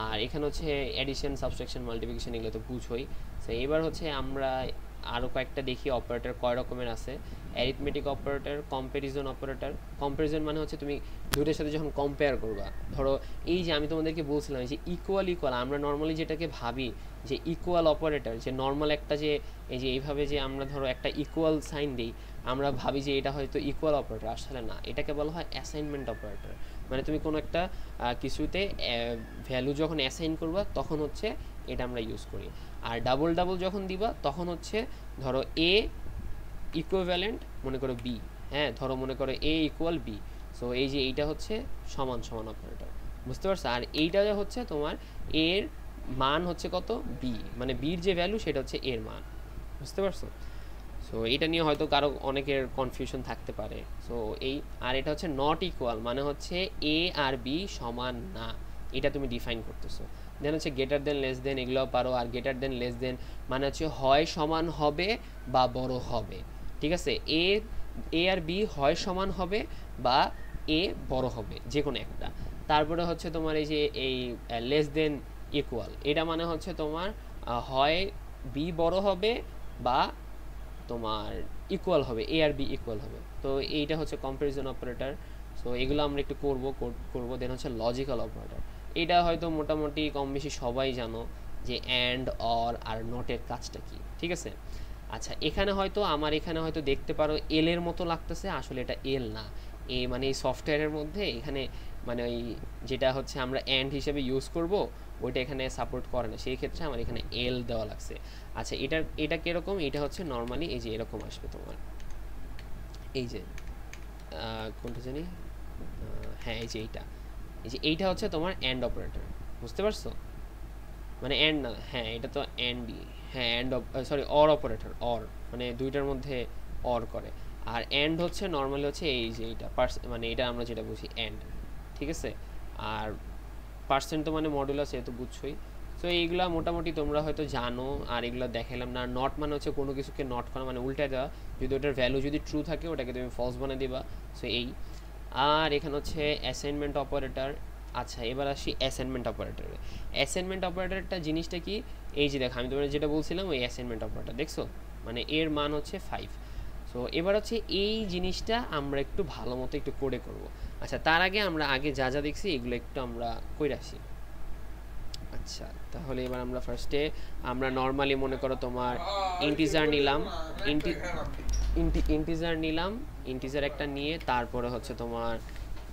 Speaker 1: আর এখানে হচ্ছে অ্যাডিশন, সাবট্রাকশন, মাল্টিপ্লিকেশন এগুলো তো বুঝোই। সো এবার হচ্ছে আমরা আরও কয়েকটা দেখি অপারেটর কয় রকমের আছে। Arithmetic operator, comparison operator. Comparison মানে হচ্ছে তুমি দুটোর সাথে যখন কম্পেয়ার করবা, ধরো এই যে আমি তোমাদেরকে বলছিলাম যে ইকুয়াল ইকুয়াল, আমরা নর্মালি যেটাকে ভাবি যে ইকুয়াল অপারেটর, যে নর্মাল একটা যে এই যে এইভাবে যে আমরা ধরো একটা ইকুয়াল সাইন দিই, আমরা ভাবি যে এটা হয়তো ইকুয়াল অপারেটর, আসলে না, এটাকে বলা হয় অ্যাসাইনমেন্ট অপারেটর। মানে তুমি কোনো একটা কিছুতে ভ্যালু যখন অ্যাসাইন করবা তখন হচ্ছে এটা আমরা ইউজ করি। আর ডাবল ডাবল যখন দিবা তখন হচ্ছে ধরো এ ইকুইভ্যালেন্ট মনে করো বি, হ্যাঁ ধরো মনে করো এ ইকুয়াল বি, সো এই যে এইটা হচ্ছে সমান সমান অপারেটর, বুঝতে পারছো? আর এইটা হচ্ছে তোমার এর মান হচ্ছে কত, বি, মানে বির যে ভ্যালু সেটা হচ্ছে এর মান, বুঝতে পারছো? সো এটা নিয়ে হয়তো কারো অনেকের কনফিউশন থাকতে পারে। সো এই আর এটা হচ্ছে নট ইকুয়াল, মানে হচ্ছে এ আর বি সমান না, এটা তুমি ডিফাইন করতেছো। দেন হচ্ছে গ্রেটার দেন লেস দেন, এগুলোও পারো। আর গ্রেটার দেন লেস দেন মানে হচ্ছে হয় সমান হবে বা বড় হবে, ঠিক আছে? এ আর বি হয় সমান হবে বা এ বড় হবে, যে কোনো একটা। তারপরে হচ্ছে তোমার এই যে এই লেস দেন ইকুয়াল, এটা মানে হচ্ছে তোমার হয় বি বড় হবে বা তোমার ইকুয়াল হবে, এ আর বি ইকুয়াল হবে। তো এইটা হচ্ছে কম্প্যারিজন অপারেটর। সো এগুলো আমরা একটু করবো। দেন হচ্ছে লজিক্যাল অপারেটর, এটা হয়তো মোটামুটি কম বেশি সবাই জানো যে অ্যান্ড, অর আর নটের কাজটা কি, ঠিক আছে? আচ্ছা, এখানে হয়তো আমার এখানে হয়তো দেখতে পারো এল এর মতো লাগতেছে, আসলে এটা এল না। এ মানে এই সফটওয়্যারের মধ্যে এখানে মানে ওই যেটা হচ্ছে আমরা অ্যান্ড হিসেবে ইউজ করব ওইটা এখানে সাপোর্ট করে না, সেই ক্ষেত্রে আমার এখানে এল দেওয়া লাগছে। আচ্ছা, এটা কিরকম? এটা হচ্ছে নর্মালি এই যে এরকম আসবে তোমার, এই যে কোনটা জানি, হ্যাঁ এই যে এইটা হচ্ছে তোমার অ্যান্ড অপারেটর, বুঝতে পারছো? মানে অ্যান্ড না, হ্যাঁ এটা তো অ্যান্ডই, হ্যাঁ and sorry or operator, or মানে দুইটার মধ্যে অর করে। আর অ্যান্ড হচ্ছে নর্মালি হচ্ছে এই যে এইটা মানে এটা আমরা যেটা বুঝি অ্যান্ড, ঠিক আছে? আর পার্সেন্ট তো মানে মডুলাস, এ তো বুঝছোই। সো এইগুলা মোটামুটি তোমরা হয়তো জানো, আর এগুলো দেখাইলাম না। নট মানে হচ্ছে কোনো কিছুকে নট করা, মানে উল্টা দেওয়া, যদি ওটার ভ্যালু যদি ট্রু থাকে ওটাকে তুমি ফলস বানিয়ে দিবা, সো এই। আর এখানে হচ্ছে অ্যাসাইনমেন্ট অপারেটর। আচ্ছা, এবার আসি অ্যাসাইনমেন্ট অপারেটরে। অ্যাসাইনমেন্ট অপারেটরটা জিনিসটা কি? এই যে দেখো আমি তোমাদের যেটা বলছিলাম ওই অ্যাসাইনমেন্ট অপারেটর, দেখছো? মানে এর মান হচ্ছে 5। সো এবার হচ্ছে এই জিনিসটা আমরা একটু ভালো মতো একটু কোডে করব। আচ্ছা, তার আগে আমরা যা যা দেখছি এগুলো একটু আমরা কইরা আসি। আচ্ছা, তাহলে এবার আমরা ফার্স্টে আমরা নর্মালি মনে করো তোমার ইন্টিজার নিলাম, ইন্টিজার একটা নিয়ে তারপরে হচ্ছে তোমার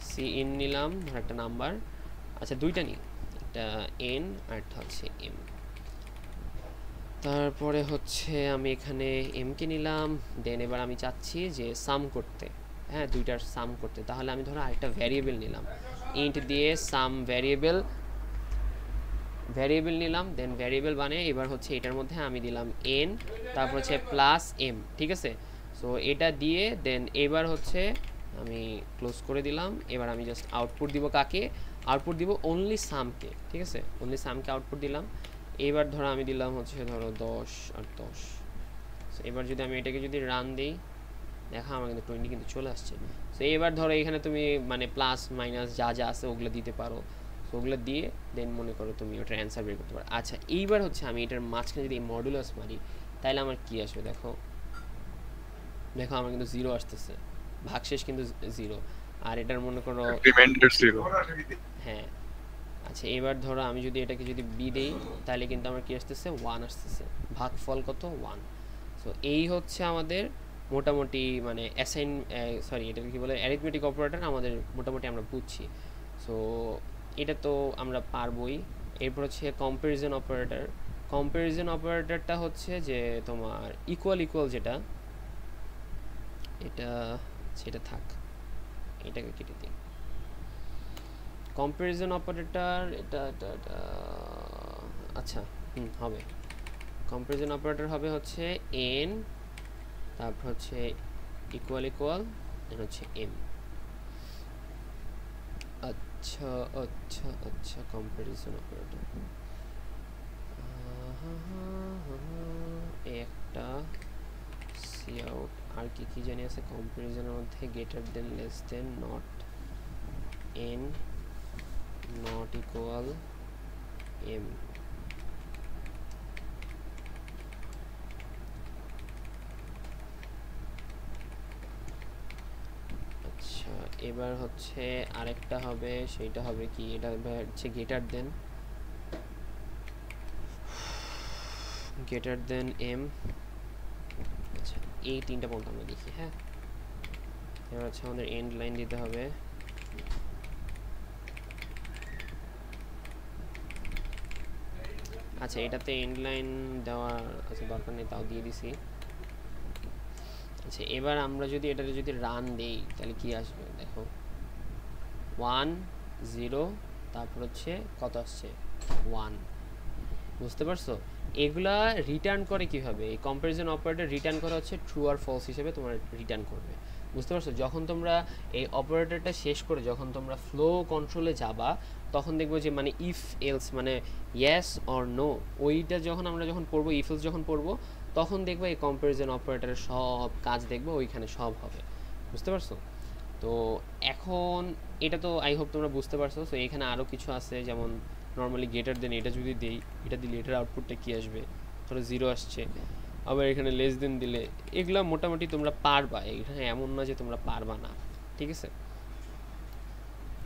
Speaker 1: সি ইন নিলাম, ধর একটা নাম্বার। আচ্ছা, দুইটা নিই, একটা এন আর একটা হচ্ছে এম। তারপরে হচ্ছে আমি এখানে এম কে নিলাম। দেন এবার আমি চাচ্ছি যে সাম করতে, হ্যাঁ দুইটার সাম করতে। তাহলে আমি ধরো আরেকটা ভ্যারিয়েবল নিলাম, ইন্ট দিয়ে সাম ভ্যারিয়েবল নিলাম। দেন ভ্যারিয়েবল বানিয়ে এবার হচ্ছে এটার মধ্যে আমি দিলাম এন, তারপর হচ্ছে প্লাস এম, ঠিক আছে? সো এটা দিয়ে দেন এবার হচ্ছে আমি ক্লোজ করে দিলাম। এবার আমি জাস্ট আউটপুট দিব কাকে? আউটপুট দিব অনলি সামকে, ঠিক আছে? অনলি সামকে আউটপুট দিলাম। এবার ধরো আমি দিলাম হচ্ছে ধরো 10 আর 10। সো এবার যদি আমি এটাকে যদি রান দিই, দেখা আমার কিন্তু 20 কিন্তু চলে আসছে। সো এবার ধরো এখানে তুমি মানে প্লাস মাইনাস যা যা আছে ওগুলো দিতে পারো, সো ওগুলো দিয়ে দেন মনে করো তুমি ওটার অ্যান্সার বের করতে পারো। আচ্ছা, এইবার হচ্ছে আমি এটার মাঝখানে যদি মডুলাস মারি তাহলে আমার কি আসবে দেখো আমার কিন্তু 0 আসতেছে, ভাগশেষ কিন্তু 0। আর এটার মনে করো
Speaker 2: রিমাইন্ডার 0।
Speaker 1: হ্যাঁ। আচ্ছা, এবার ধরো আমি যদি এটাকে যদি বি দেই তাহলে কিন্তু আমার কি আসতেছে 1 আসতেছে, ভাগফল কত 1। সো এই হচ্ছে আমাদের মোটামুটি মানে এটাকে কি বলে অ্যারিথমেটিক অপারেটর আমাদের মোটামুটি আমরা বুঝছি। সো এটা তো আমরা পারবোই। এরপর হচ্ছে কম্প্যারিজন অপারেটর। কম্প্যারিজন অপারেটরটা হচ্ছে যে তোমার ইকুয়াল যেটা, এটা সেটা থাক, এটাকে কেটে দিই। কম্প্যারিজন অপারেটর এটা আচ্ছা হবে। কম্প্যারিজন অপারেটর হবে হচ্ছে n, তারপর হচ্ছে ইকুয়াল দেন হচ্ছে m। আচ্ছা কম্প্যারিজন অপারেটর একটা সি আউট। আর কি জানি আছে কম্প্যারিজনের মধ্যে? Greater than, less than, not n, not equal m। এবার হচ্ছে আরেকটা হবে, সেইটা হবে কি, এটা হচ্ছে গ্রেটার দেন এম। আচ্ছা এই তিনটা পর্যন্ত আমরা দেখি। হ্যাঁ, এবার হচ্ছে আমাদের এন্ড লাইন দিতে হবে। আচ্ছা এটাতে এন্ড লাইন দেওয়া আচ্ছা দরকার নেই, তাও দিয়ে দিছি। আচ্ছা এবার আমরা যদি এটাতে যদি রান দেই তাহলে কি আসবে দেখো, 1 0 তারপর হচ্ছে কত আসছে 1। বুঝতে পারছো? এগুলা রিটার্ন করে কিভাবে, এই কম্পারিজন অপারেটর রিটার্ন করা হচ্ছে ট্রু আর ফলস হিসেবে তোমার রিটার্ন করবে। বুঝতে পারছো? যখন তোমরা এই অপারেটরটা শেষ করে যখন তোমরা ফ্লো কন্ট্রোলে যাবা তখন দেখবো যে মানে ইফ এলস মানে ইয়েস অর নো, ওইটা যখন আমরা যখন পড়বো, ইফ এলস যখন পড়বো তখন দেখবো এই কম্পারিজন অপারেটরের সব কাজ দেখবো ওইখানে সব হবে। বুঝতে পারছো? তো এখন এটা তো আই হোপ তোমরা বুঝতে পারছো। সো এখানে আরও কিছু আছে, যেমন নর্মালি গ্রেটার দেন এটা যদি দেই, এটা দিলে এটার আউটপুটটা কী আসবে, ধরো 0 আসছে। আবার এখানে লেস দেন দিলে, এগুলো মোটামুটি তোমরা পারবা, এখানে এমন না যে তোমরা পারবা না, ঠিক আছে।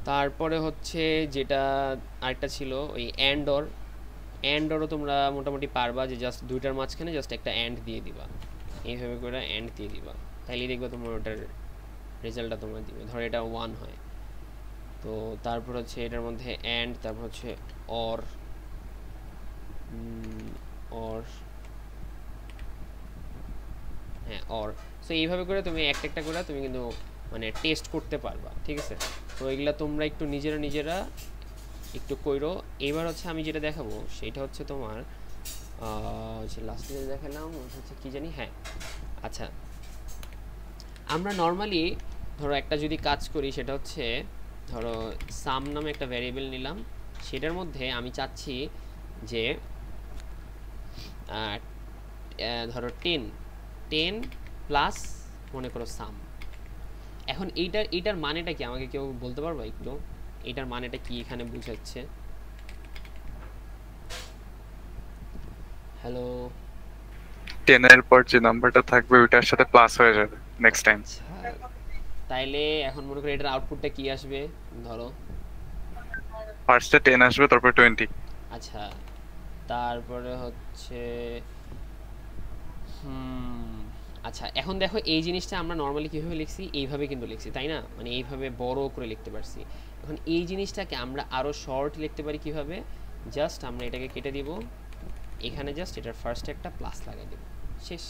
Speaker 1: তারপরে হচ্ছে যেটা আরেকটা ছিল ওই অ্যান্ড অরও তোমরা মোটামুটি পারবা, যে জাস্ট দুইটার মাঝখানে জাস্ট একটা অ্যান্ড দিয়ে দিবা, এইভাবে করে অ্যান্ড দিয়ে দিবা, তাইলেই দেখবা তোমার ওটার রেজাল্টটা তোমরা দিবে। ধরো এটা 1 হয়, তো তারপর হচ্ছে এটার মধ্যে অ্যান্ড, তারপর হচ্ছে অর হ্যাঁ অর। সো এইভাবে করে তুমি একটা একটা করে তুমি কিন্তু মানে টেস্ট করতে পারবা, ঠিক আছে। তো এগুলা তোমরা একটু নিজেরা একটু কইরো। এবার হচ্ছে আমি যেটা দেখাবো সেটা হচ্ছে তোমার লাস্টে যেটা দেখালাম হচ্ছে কি জানি, হ্যাঁ আচ্ছা আমরা নর্মালি ধরো একটা যদি কাজ করি, সেটা হচ্ছে ধরো সাম নামে একটা ভ্যারিয়েবল নিলাম, সেটার মধ্যে আমি চাচ্ছি যে ধরো 10 প্লাস মনে করো সাম। এখন এইটার মানেটা কি আমাকে কেউ বলতে পারবো একটু, এইটার মানেটা কি এখানে বুঝাচ্ছে? হ্যালো,
Speaker 2: 10 এর পর যে নাম্বারটা থাকবে ওইটার সাথে প্লাস হয়ে যাবে নেক্সট টাইম।
Speaker 1: তাইলে এখন মনে করি এটার আউটপুটটা কি আসবে, ধরো
Speaker 2: ফার্স্টে 10 আসবে তারপর 20।
Speaker 1: আচ্ছা তারপরে হচ্ছে আচ্ছা এখন দেখো এই জিনিসটা আমরা নর্মালি কীভাবে লিখছি, এইভাবে কিন্তু লিখছি তাই না, মানে এইভাবে বড় করে লিখতে পারছি। এখন এই জিনিসটাকে আমরা আরও শর্ট লিখতে পারি কিভাবে, জাস্ট আমরা এটাকে কেটে দিব, এখানে জাস্ট এটার ফার্স্টে একটা প্লাস লাগাই দেব, শেষ।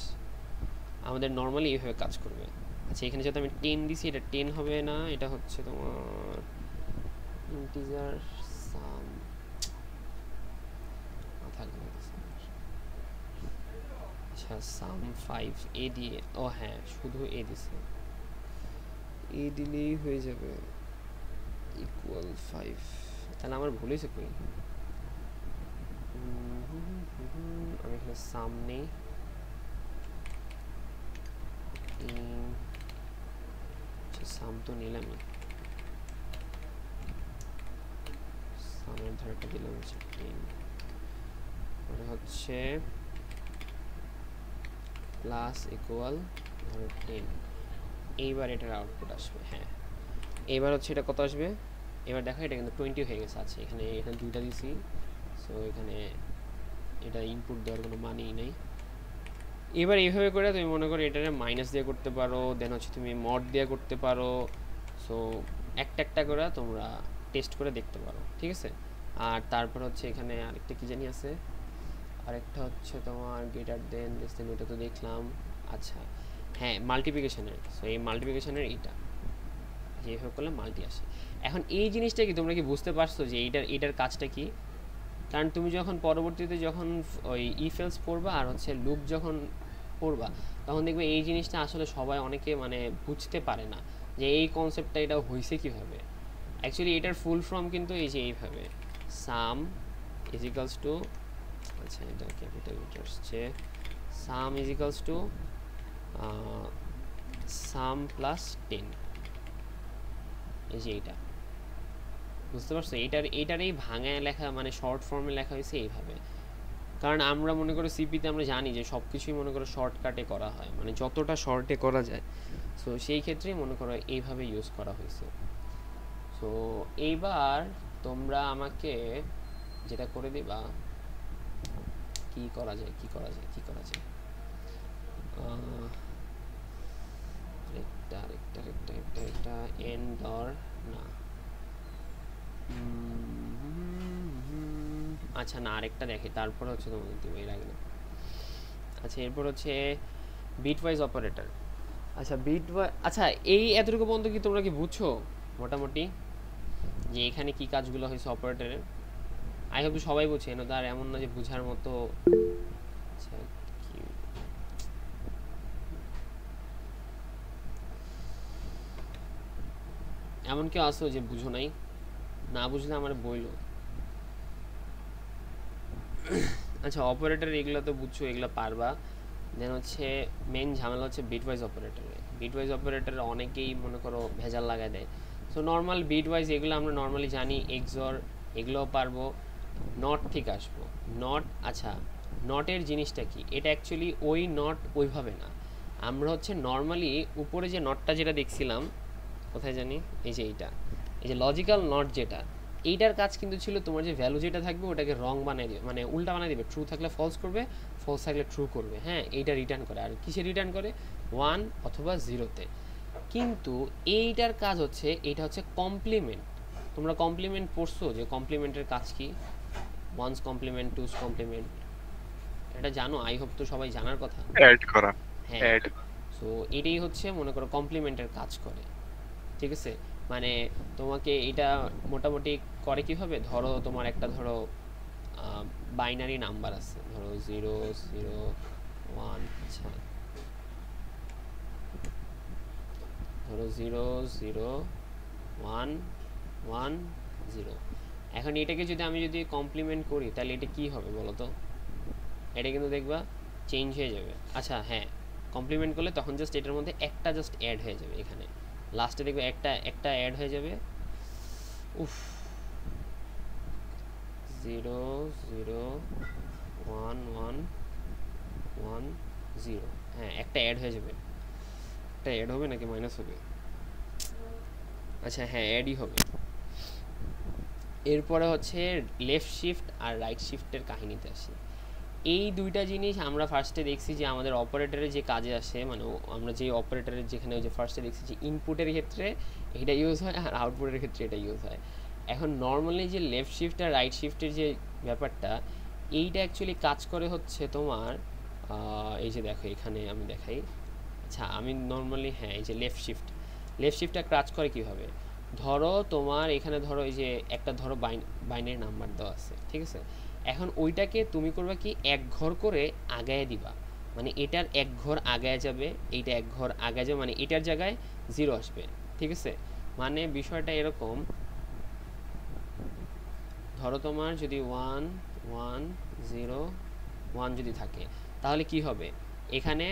Speaker 1: আমাদের নর্মালি এইভাবে কাজ করবে। আচ্ছা এখানে যেহেতু আমি 10 দিছি, এটা 10 হবে না, এটা হচ্ছে তোমার ইন্টিজার সাম, আচ্ছা সাম 5 এ দিয়ে, ও হ্যাঁ শুধু এ দিছে, এ দিলেই হয়ে যাবে ইকুয়াল 5। তাহলে আমার ভুল হয়েছে কই, আমি এখানে সাম নেই, সাম তো নিলামই, সামের ধারটা দিলাম হচ্ছে 10, ওটা হচ্ছে প্লাস ইকুয়াল ধরো 10। এইবার এটার আউটপুট আসবে, হ্যাঁ এইবার হচ্ছে এটা কত আসবে, এবার দেখো এটা কিন্তু 20 হয়ে গেছে। আছে এখানে দুইটা দিছি, সো এখানে এটা ইনপুট দেওয়ার কোনো মানেই নেই। এবার এইভাবে করে তুমি মনে করো এটারে মাইনাস দিয়ে করতে পারো, দেন হচ্ছে তুমি মড দিয়ে করতে পারো। সো একটা একটা করে তোমরা টেস্ট করে দেখতে পারো, ঠিক আছে। আর তারপর হচ্ছে এখানে আরেকটা কি জানি আছে, আরেকটা হচ্ছে তোমার গ্রেটার দেন লেস দেন, ওটা তো দেখলাম। আচ্ছা হ্যাঁ মাল্টিপ্লিকেশনের, সো এই মাল্টিপ্লিকেশনের এইটা যেভাবে করলে মাল্টি আসে। এখন এই জিনিসটা কি তোমরা কি বুঝতে পারছো যে এইটার কাজটা কি? কারণ তুমি যখন পরবর্তীতে যখন ওই ইফ এলস পড়বা আর হচ্ছে লুপ যখন পড়বা তখন দেখবে এই জিনিসটা আসলে সবাই অনেকে মানে বুঝতে পারে না যে এই কনসেপ্টটা এটা হয়েছে কীভাবে। অ্যাকচুয়ালি এটার ফুল ফর্ম কিন্তু এই যে এইভাবে সাম ইজিক্যালস টু, আচ্ছা এটা ক্যাপিটাল লেটার আসছে, সাম ইজিক্যালস টু সাম প্লাস 10, এই যে এইটা বুঝতে পারছো। এইটার এই ভাঙায় লেখা মানে শর্ট ফর্মে লেখা হয়েছে এইভাবে, কারণ আমরা মনে করো সিপিতে আমরা জানি যে সব কিছুই মনে করো শর্টকাটে করা হয়, মানে যতটা শর্টে করা যায়। সো সেই ক্ষেত্রেই মনে করো এইভাবে ইউজ করা হয়েছে। সো এইবার তোমরা আমাকে যেটা করে দিবা, কি করা যায় কি করা যায় কি করা যায়, একটা এন্ড অর না, আচ্ছা না আরেকটা দেখে তারপর হচ্ছে তোমাকে দিব, এর আগে না। আচ্ছা এরপর হচ্ছে বিটওয়াইজ অপারেটর। আচ্ছা আচ্ছা এই এতটুকু পর্যন্ত কি তোমরা কি বুঝছো মোটামুটি যে এখানে কি কাজগুলো হয়েছে অপারেটরের? আই হোপ সবাই বুঝছে, না তার এমন না যে বুঝার মতো। আচ্ছা কি এমন কেউ আসো যে বুঝো নাই? না বুঝলে আমার বইলো। আচ্ছা অপারেটর এগুলো তো বুঝছো, এগুলো পারবা। দেন হচ্ছে মেন ঝামেলা হচ্ছে বিটওয়াইজ অপারেটরে। বিটওয়াইজ অপারেটর অনেকেই মনে করো ভেজাল লাগায় দেয়। সো নর্মাল বিটওয়াইজ এগুলো আমরা নর্মালি জানি, এক্সর এগুলোও পারবো। নট ঠিক আসবো, নট। আচ্ছা নটের জিনিসটা কি? এটা অ্যাকচুয়ালি ওই নট ওইভাবে না, আমরা হচ্ছে নর্মালি উপরে যে নটটা যেটা দেখছিলাম, কোথায় জানি, এই যে এইটা, এই যে লজিক্যাল নট যেটা, এইটার কাজ কিন্তু ছিল তোমার যে ভ্যালু যেটা থাকবে ওটাকে রং বানিয়ে দিবে, মানে উল্টা বানিয়ে দিবে। ট্রু থাকলে ফলস করবে, ফলস থাকলে ট্রু করবে। হ্যাঁ এইটা রিটার্ন করে। আর কিসে রিটার্ন করে? 1 অথবা 0-তে। কিন্তু এইটার কাজ হচ্ছে, এইটা হচ্ছে কমপ্লিমেন্ট। তোমরা কমপ্লিমেন্ট পড়ছো যে কমপ্লিমেন্টের কাজ কি? ওয়ান্স কমপ্লিমেন্ট, টুস কমপ্লিমেন্ট, এটা জানো? আই হোপ তো সবাই জানার কথা।
Speaker 2: অ্যাড করা।
Speaker 1: হ্যাঁ
Speaker 2: অ্যাড।
Speaker 1: সো এটাই হচ্ছে মনে করো কমপ্লিমেন্টের কাজ করে, ঠিক আছে? মানে তোমাকে এটা মোটামুটি করে কিভাবে? ধরো তোমার একটা ধরো বাইনারি নাম্বার আছে, ধরো 0 0 1। আচ্ছা ধরো 0 0 1 1 0। এখন এটাকে যদি আমি কমপ্লিমেন্ট করি তাহলে এটা কি হবে বলো তো? এটা কিন্তু দেখবা চেঞ্জ হয়ে যাবে। আচ্ছা হ্যাঁ, কমপ্লিমেন্ট করলে তখন জাস্ট এটার মধ্যে একটা জাস্ট অ্যাড হয়ে যাবে, এখানে লাস্টে দেখবে একটা অ্যাড হয়ে যাবে। উফ 0 0 1 1 1 0। হ্যাঁ একটা অ্যাড হয়ে যাবে। একটা অ্যাড হবে নাকি মাইনাস হবে? আচ্ছা হ্যাঁ অ্যাডই হবে। এরপরে হচ্ছে লেফট শিফট আর রাইট শিফটের কাহিনীতে আসি। এই দুইটা জিনিস আমরা ফার্স্টে দেখছি যে আমাদের অপারেটরের যে কাজে আসে, মানে আমরা যে অপারেটরের যেখানে ওই যে ফার্স্টে দেখছি যে ইনপুটের ক্ষেত্রে এটা ইউজ হয় আর আউটপুটের ক্ষেত্রে এটা ইউজ হয়। এখন নর্মালি যে লেফট শিফট আর রাইট শিফটের যে ব্যাপারটা, এইটা অ্যাকচুয়ালি কাজ করে হচ্ছে তোমার এই যে দেখো এখানে আমি দেখাই। আচ্ছা আমি নর্মালি হ্যাঁ এই যে লেফট শিফটটা কাজ করে কীভাবে? ধরো তোমার এখানে ধরো এই যে একটা ধরো বাইনারি নাম্বার দেওয়া আছে, ঠিক আছে? এখন ওইটাকে তুমি করবা কি, এক ঘর করে আগায় দিবা, মানে এটার এক ঘর আগায় যাবে, এইটা এক ঘর আগায় যাবে, মানে এটার জায়গায় 0 আসবে, ঠিক আছে? মানে বিষয়টা এরকম, ধরো তোমার যদি 1 1 0 1 যদি থাকে তাহলে কি হবে? এখানে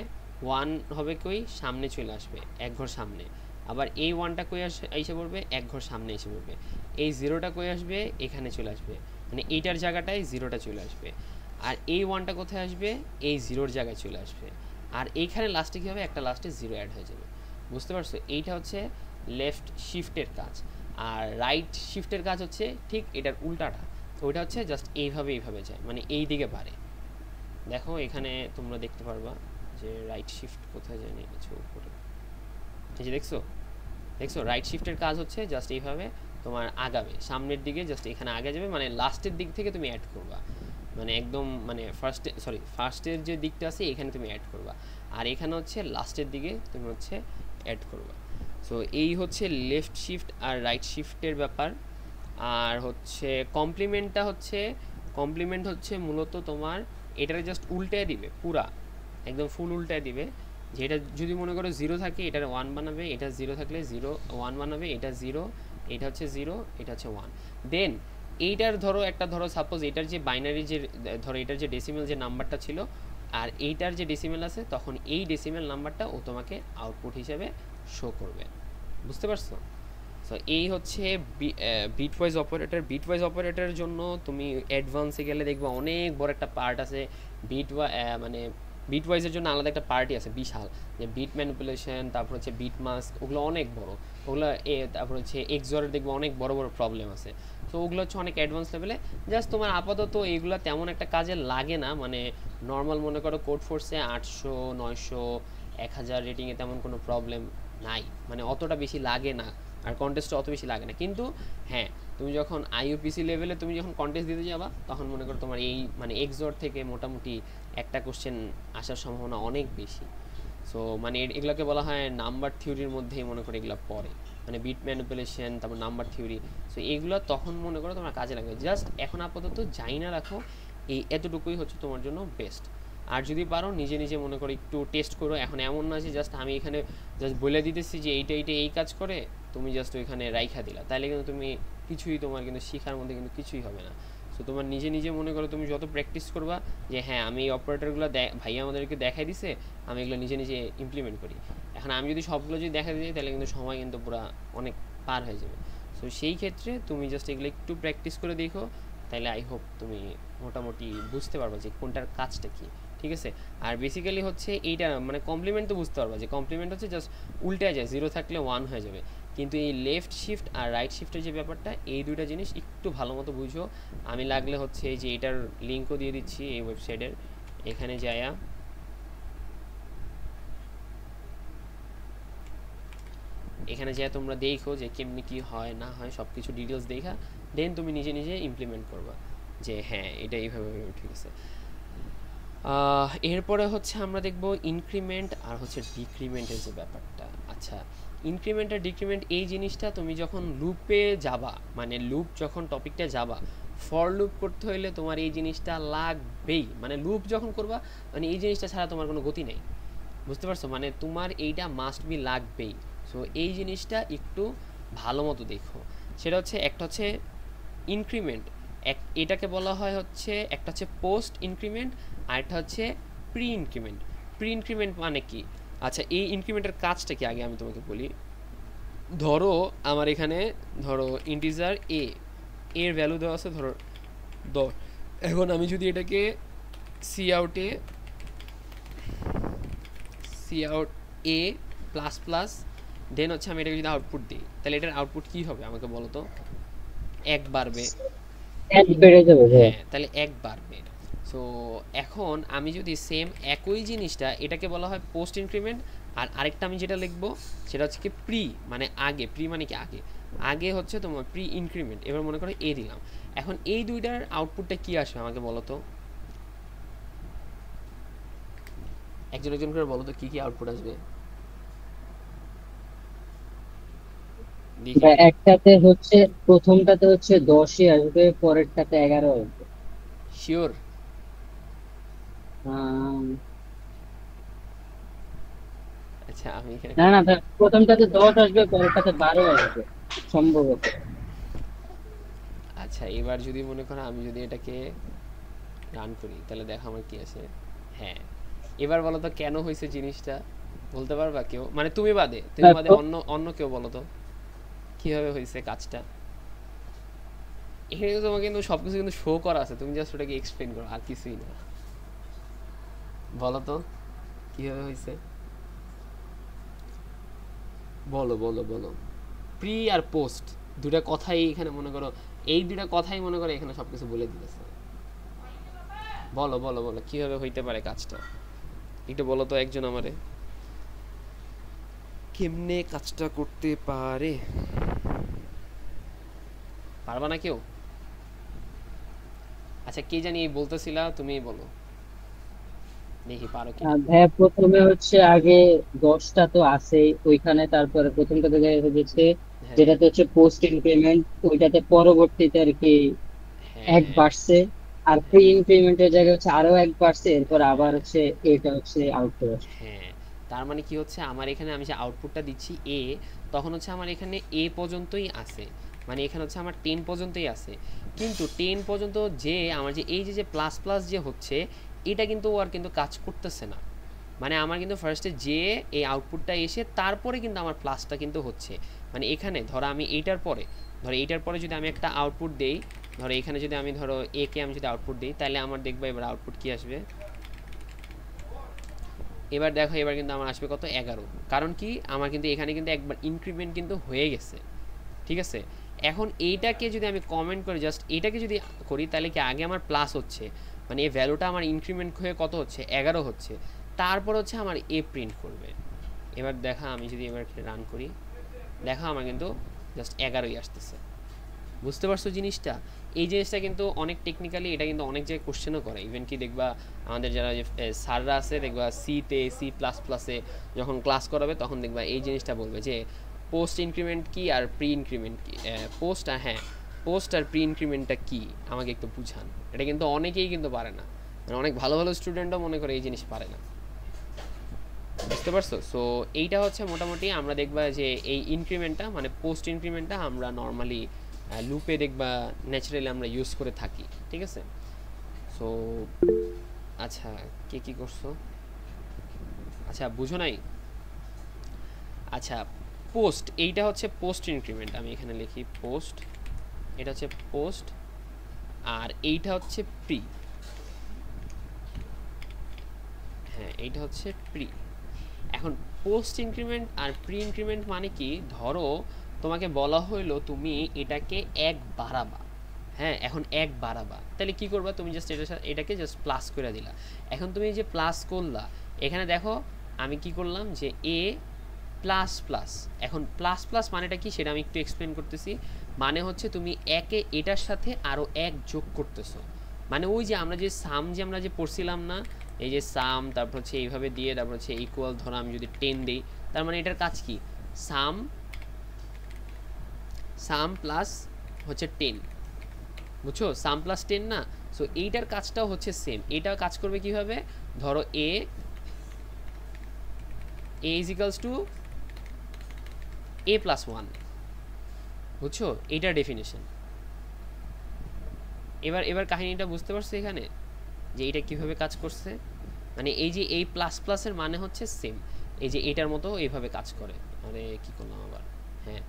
Speaker 1: 1 হবে কই, সামনে চলে আসবে এক ঘর সামনে। আবার এই 1টা কই এসে পড়বে, এক ঘর সামনে এসে পড়বে। এই 0টা কই আসবে, এখানে চলে আসবে, মানে এইটার জায়গাটায় 0টা চলে আসবে। আর এই 1টা কোথায় আসবে, এই 0-র জায়গায় চলে আসবে। আর এইখানে লাস্টে কী হবে, একটা লাস্টে 0 অ্যাড হয়ে যাবে। বুঝতে পারছো? এইটা হচ্ছে লেফট শিফটের কাজ। আর রাইট শিফটের কাজ হচ্ছে ঠিক এটার উল্টাটা। ওইটা হচ্ছে জাস্ট এইভাবে যায়, মানে এই দিকে বাড়ে। দেখো এখানে তোমরা দেখতে পারবা যে রাইট শিফট কোথায় জানি কিছু উপরে, এই যে দেখছো রাইট শিফটের কাজ হচ্ছে জাস্ট এইভাবে তোমার আগাবে সামনের দিকে, জাস্ট এখানে আগে যাবে, মানে লাস্টের দিক থেকে তুমি অ্যাড করবা, মানে একদম মানে ফার্স্টের যে দিকটা আছে এখানে তুমি অ্যাড করবা, আর এখানে হচ্ছে লাস্টের দিকে তুমি হচ্ছে অ্যাড করবা। সো এই হচ্ছে লেফট শিফট আর রাইট শিফটের ব্যাপার। আর হচ্ছে কমপ্লিমেন্ট হচ্ছে মূলত তোমার এটারে জাস্ট উল্টায় দিবে, পুরা একদম ফুল উল্টায় দিবে। যেটা যদি মনে করো 0 থাকে এটার 1 বানাবে, এটা 0 থাকলে 0 1 বানাবে, এটা 0 এটা হচ্ছে 0 এটা হচ্ছে 1। দেন এইটার ধরো সাপোজ এটার যে বাইনারি যে ধরো এটার যে ডেসিমেল যে নাম্বারটা ছিল আর এইটার যে ডেসিমেল আছে, তখন এই ডেসিমেল নাম্বারটা ও তোমাকে আউটপুট হিসেবে শো করবে। বুঝতে পারছো? সো তো এই হচ্ছে বিটওয়াইজ অপারেটর। বিটওয়াইজ অপারেটরের জন্য তুমি অ্যাডভান্সে গেলে দেখবে অনেক বড় একটা পার্ট আছে। মানে বিটওয়াইজের জন্য আলাদা একটা পার্টই আছে বিশাল, যে বিট ম্যানিপুলেশন, তারপর হচ্ছে বিট মাস্ক, ওগুলো অনেক বড়। ওগুলো তারপর হচ্ছে এক্সরের দেখবে অনেক বড় বড় প্রবলেম আছে। তো ওগুলো হচ্ছে অনেক অ্যাডভান্স লেভেলে। জাস্ট তোমার আপাতত এইগুলো তেমন একটা কাজে লাগে না, মানে নর্মাল মনে করো কোড ফোর্সে 800 900 1000 রেটিংয়ে তেমন কোনো প্রবলেম নাই, মানে অতটা বেশি লাগে না, আর কন্টেস্টও অত বেশি লাগে না। কিন্তু হ্যাঁ, তুমি যখন আইইউপিসি লেভেলে তুমি যখন কন্টেস্ট দিতে যাবা, তখন মনে করো তোমার এই মানে এক্সর থেকে মোটামুটি একটা কোশ্চেন আসার সম্ভাবনা অনেক বেশি। সো মানে এগুলোকে বলা হয় নাম্বার থিওরির মধ্যেই মনে করো এগুলো পড়ে, মানে বিট ম্যানিপুলেশন, তারপর নাম্বার থিওরি। সো এগুলো তখন মনে করো তোমার কাজে লাগবে। জাস্ট এখন আপাতত যাই না রাখো, এই এতটুকুই হচ্ছে তোমার জন্য বেস্ট। আর যদি পারো নিজে নিজে মনে করো একটু টেস্ট করো। এখন এমন না যে জাস্ট আমি এখানে জাস্ট বলে দিতেছি যে এইটা এই কাজ করে, তুমি জাস্ট ওইখানে রাইখা দিলা, তাইলে কিন্তু তুমি কিছুই, তোমার কিন্তু শেখার মধ্যে কিন্তু কিছুই হবে না। সো তোমার নিজে নিজে মনে করো তুমি যত প্র্যাকটিস করবা যে হ্যাঁ আমি এই অপারেটরগুলো ভাইয়া আমাদেরকে দেখাই দিছে, আমি এগুলো নিজে নিজে ইমপ্লিমেন্ট করি। এখন আমি যদি সবগুলো যদি দেখা দিই, তাহলে কিন্তু সময় কিন্তু পুরো অনেক পার হয়ে যাবে। সো সেই ক্ষেত্রে তুমি জাস্ট এগুলো একটু প্র্যাকটিস করে দেখো, তাহলে আই হোপ তুমি মোটামুটি বুঝতে পারবা যে কোনটার কাজটা কী। ঠিক আছে? আর বেসিক্যালি হচ্ছে এইটা মানে কমপ্লিমেন্ট তো বুঝতে পারবা যে কমপ্লিমেন্ট হচ্ছে জাস্ট উল্টে যায়, 0 থাকলে 1 হয়ে যাবে। কিন্তু এই লেফট শিফট আর রাইট শিফটের যে ব্যাপারটা, এই দুইটা জিনিস একটু ভালো মতো বুঝো। আমি লাগলে হচ্ছে এই যে এটার লিঙ্কও দিয়ে দিচ্ছি এই ওয়েবসাইটের, এখানে যায়া তোমরা দেখো যে কেমনি কি হয় না হয়, সব কিছু ডিটেলস দেখা দেন তুমি নিজে নিজে ইমপ্লিমেন্ট করবা যে হ্যাঁ এটা এইভাবে ঠিক আছে। এরপরে হচ্ছে আমরা দেখব ইনক্রিমেন্ট আর হচ্ছে ডিক্রিমেন্টের যে ব্যাপারটা। আচ্ছা, ইনক্রিমেন্ট আর ডিক্রিমেন্ট এই জিনিসটা তুমি যখন লুপে যাবা, মানে লুপ যখন টপিকটা যাবা, ফর লুপ করতে হইলে তোমার এই জিনিসটা লাগবেই। মানে লুপ যখন করবা, মানে এই জিনিসটা ছাড়া তোমার কোনো গতি নেই, বুঝতে পারছো? মানে তোমার এইটা মাস্ট বি লাগবেই। সো এই জিনিসটা একটু ভালো মতো দেখো। সেটা হচ্ছে একটা হচ্ছে ইনক্রিমেন্ট, এটাকে বলা হয় হচ্ছে একটা হচ্ছে পোস্ট ইনক্রিমেন্ট, আর একটা হচ্ছে প্রি ইনক্রিমেন্ট। প্রি ইনক্রিমেন্ট মানে কি? আচ্ছা, এই ইনক্রিমেন্টের কাজটা কি আগে আমি তোমাকে বলি। ধরো আমার এখানে ধরো ইন্টিজার এর ভ্যালু দেওয়া আছে ধরো 10। এখন আমি যদি এটাকে সি আউট এ প্লাস প্লাস দেন হচ্ছে আমি এটাকে যদি আউটপুট দিই, তাহলে এটার আউটপুট কি হবে আমাকে বলো তো? 1 বাড়বে, হ্যাঁ, তাহলে 1 বাড়বে। সো এখন আমি যদি সেম একই জিনিসটা, এটাকে বলা হয় পোস্ট ইনক্রিমেন্ট, আর আরেকটা আমি যেটা লিখবো সেটা হচ্ছে কি প্রি, মানে আগে। প্রি মানে কি আগে হচ্ছে তোমার প্রি ইনক্রিমেন্ট। এবার মনে করো এ দিলাম, এখন এই দুইটার আউটপুটটা কি আসবে আমাকে বলো তো? একজন একজন করে বলো তো কি কি আউটপুট আসবে।
Speaker 5: একটাতে হচ্ছে প্রথমটাতে হচ্ছে 10ই আসবে, পরেরটাতে 11 আসবে।
Speaker 1: শিওর? আচ্ছা আমি এখানে
Speaker 5: না না, প্রথমটাতে 10 আসবে, পরেরটাতে 12 আসবে সম্ভবত।
Speaker 1: আচ্ছা এবার যদি মনে করো আমি যদি এটাকে রান করি, তাহলে দেখো আমার কি আছে। হ্যাঁ, এবার বলো তো কেন হয়েছে জিনিসটা, বলতে পারবা কেউ? মানে তুমি বাদে অন্য কেউ বলো তো কিভাবে হয়েছে কাজটা। এখানে তোমাকে কিন্তু সবকিছু কিন্তু শো করা আছে, তুমি জাস্ট ওটাকে এক্সপ্লেইন করো, আর কিছুই না। বলো তো কিভাবে হয়েছে, বলো বলো বলো। প্রি আর পোস্ট দুটা কথাই এখানে মনে করো, এই দুটা কথাই মনে করো এখানে সবকিছু বলে দিতেছে। বলো বলো বলো কিভাবে হইতে পারে কাজটা, একটু বলো তো একজন আমারে কেমনে কাজটা করতে পারে। পারবা না কেউ? আচ্ছা কে জানি বলতেছিলা, তুমি বলো দেখি পারো কি।
Speaker 5: ভাইয়া প্রথমে হচ্ছে আগে 10টা তো আছেই ওইখানে, তারপরে প্রথমটাতে হয়েছে
Speaker 1: হ্যাঁ
Speaker 5: যেটাতে হচ্ছে পোস্ট ইনক্রিমেন্ট, ওইটাতে পরবর্তীতে আর কি এক
Speaker 1: হ্যাঁ
Speaker 5: বাড়ছে। আর প্রি ইনক্রিমেন্টের জায়গায় হচ্ছে আরো এক বাড়ছে, এরপর আবার হচ্ছে এটা হচ্ছে আউটপুট আসছে।
Speaker 1: হ্যাঁ, তার মানে কি হচ্ছে আমার এখানে আমি যে আউটপুটটা দিচ্ছি এ, তখন হচ্ছে আমার এখানে এ পর্যন্তই আছে, মানে এখানে হচ্ছে আমার 10 পর্যন্তই আছে। কিন্তু 10 পর্যন্ত যে আমার যে এই যে প্লাস প্লাস যে হচ্ছে, এটা কিন্তু আর কিন্তু কাজ করতেছে না। মানে আমার কিন্তু ফার্স্টে যে এই আউটপুটটা এসে তারপরে কিন্তু আমার প্লাসটা কিন্তু হচ্ছে, মানে এখানে ধরো আমি এইটার পরে যদি আমি একটা আউটপুট দেই, ধরো এখানে যদি আমি ধরো এ কে আমি যদি আউটপুট দিই, তাহলে আমার দেখবো এবার আউটপুট কি আসবে। এবার দেখো এবার কিন্তু আমার আসবে কত 11, কারণ কি আমার কিন্তু এখানে কিন্তু একবার ইনক্রিমেন্ট কিন্তু হয়ে গেছে, ঠিক আছে। এখন এইটাকে যদি আমি কমেন্ট করি, জাস্ট এটাকে যদি করি, তাহলে কি আগে আমার প্লাস হচ্ছে, মানে এই ভ্যালুটা আমার ইনক্রিমেন্ট হয়ে কত হচ্ছে 11 হচ্ছে, তারপর হচ্ছে আমার এ প্রিন্ট করবে। এবার দেখা আমি যদি এবার রান করি, দেখা আমার কিন্তু জাস্ট 11ই আসতেছে। বুঝতে পারছো জিনিসটা? এই জিনিসটা কিন্তু অনেক টেকনিক্যালি, এটা কিন্তু অনেক জায়গায় কোশ্চেনও করে। ইভেন কি দেখবা আমাদের যারা যে স্যাররা আছে, দেখবা সিতে C++-এ যখন ক্লাস করাবে তখন দেখবা এই জিনিসটা বলবে যে পোস্ট ইনক্রিমেন্ট কি আর প্রি ইনক্রিমেন্ট কি, পোস্ট আর প্রি ইনক্রিমেন্টটা কি আমাকে একটু বুঝান। এটা কিন্তু অনেকেই কিন্তু পারে না, মানে অনেক ভালো ভালো স্টুডেন্টও মনে করে এই জিনিস পারে না। বুঝতে পারছো? সো এইটা হচ্ছে মোটামুটি আমরা দেখবা যে এই ইনক্রিমেন্টটা মানে পোস্ট ইনক্রিমেন্টটা আমরা নর্মালি লুপে দেখবা ন্যাচারালি আমরা ইউজ করে থাকি, ঠিক আছে। সো আচ্ছা, কে কি করছো? আচ্ছা বুঝো নাই? আচ্ছা পোস্ট, এইটা হচ্ছে পোস্ট ইনক্রিমেন্ট, আমি এখানে লিখি পোস্ট, এটা হচ্ছে পোস্ট, আর এইটা হচ্ছে প্রি। হ্যাঁ এইটা হচ্ছে প্রি। এখন পোস্ট ইনক্রিমেন্ট আর প্রি ইনক্রিমেন্ট মানে কি, ধরো তোমাকে বলা হইলো তুমি এটাকে 1 বাড়াবা, হ্যাঁ এখন 1 বাড়াবা, তাহলে কি করবা, তুমি জাস্ট এটাকে জাস্ট প্লাস করে দিলা। এখন তুমি যে প্লাস করলা, এখানে দেখো আমি কি করলাম যে এ প্লাস প্লাস, এখন প্লাস প্লাস মানেটা কি সেটা আমি একটু এক্সপ্লেন করতেছি। মানে হচ্ছে তুমি একে এটার সাথে আরও 1 যোগ করতেছো, মানে ওই যে আমরা যে সাম যে আমরা যে পড়ছিলাম না, এই যে সাম, তারপর হচ্ছে এইভাবে দিয়ে, তারপর হচ্ছে ইকুয়াল, ধরো আমি যদি 10 দিই, তার মানে এটার কাজ কি, সাম প্লাস হচ্ছে 10, বুঝছো, সাম প্লাস 10 না। সো এইটার কাজটাও হচ্ছে সেম, এইটাও কাজ করবে কিভাবে, ধরো a is equals to a plus 1, বুঝছো, এইটার ডেফিনেশন। এবার কাহিনীটা বুঝতে পারছো এখানে যে এইটা কিভাবে কাজ করছে, মানে এই যে এই প্লাস প্লাসের মানে হচ্ছে সেম, এই যে এটার মতো এইভাবে কাজ করে, মানে কি করলাম আবার, হ্যাঁ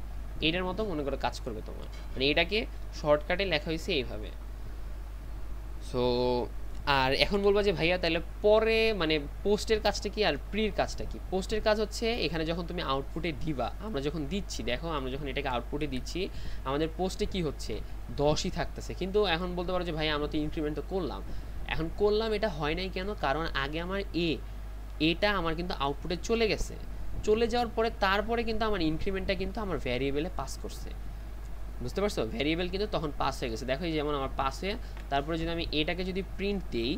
Speaker 1: এটার মতো মনে করে কাজ করবে তোমার, মানে এটাকে শর্টকাটে লেখা হয়েছে এইভাবে। সো আর এখন বলবা যে ভাইয়া তাহলে পরে মানে পোস্টের কাজটা কি আর প্রির কাজটা কি। পোস্টের কাজ হচ্ছে এখানে যখন তুমি আউটপুটে দিবা, আমরা যখন দিচ্ছি, দেখো আমরা যখন এটাকে আউটপুটে দিচ্ছি, আমাদের পোস্টে কি হচ্ছে 10ই থাকতেছে, কিন্তু এখন বলতে পারো যে ভাই আমরা তো ইনক্রিমেন্ট তো করলাম, এখন করলাম এটা হয় নাই কেন, কারণ আগে আমার এটা আমার কিন্তু আউটপুটে চলে গেছে, চলে যাওয়ার পরে তারপরে কিন্তু আমার ইনক্রিমেন্টটা কিন্তু আমার ভ্যারিয়েবলে পাস করছে। বুঝতে পারছো, ভ্যারিয়েবল কিন্তু তখন পাস হয়ে গেছে। দেখো যেমন আমার পাস হয়ে তারপরে যদি আমি এটাকে যদি প্রিন্ট দিই,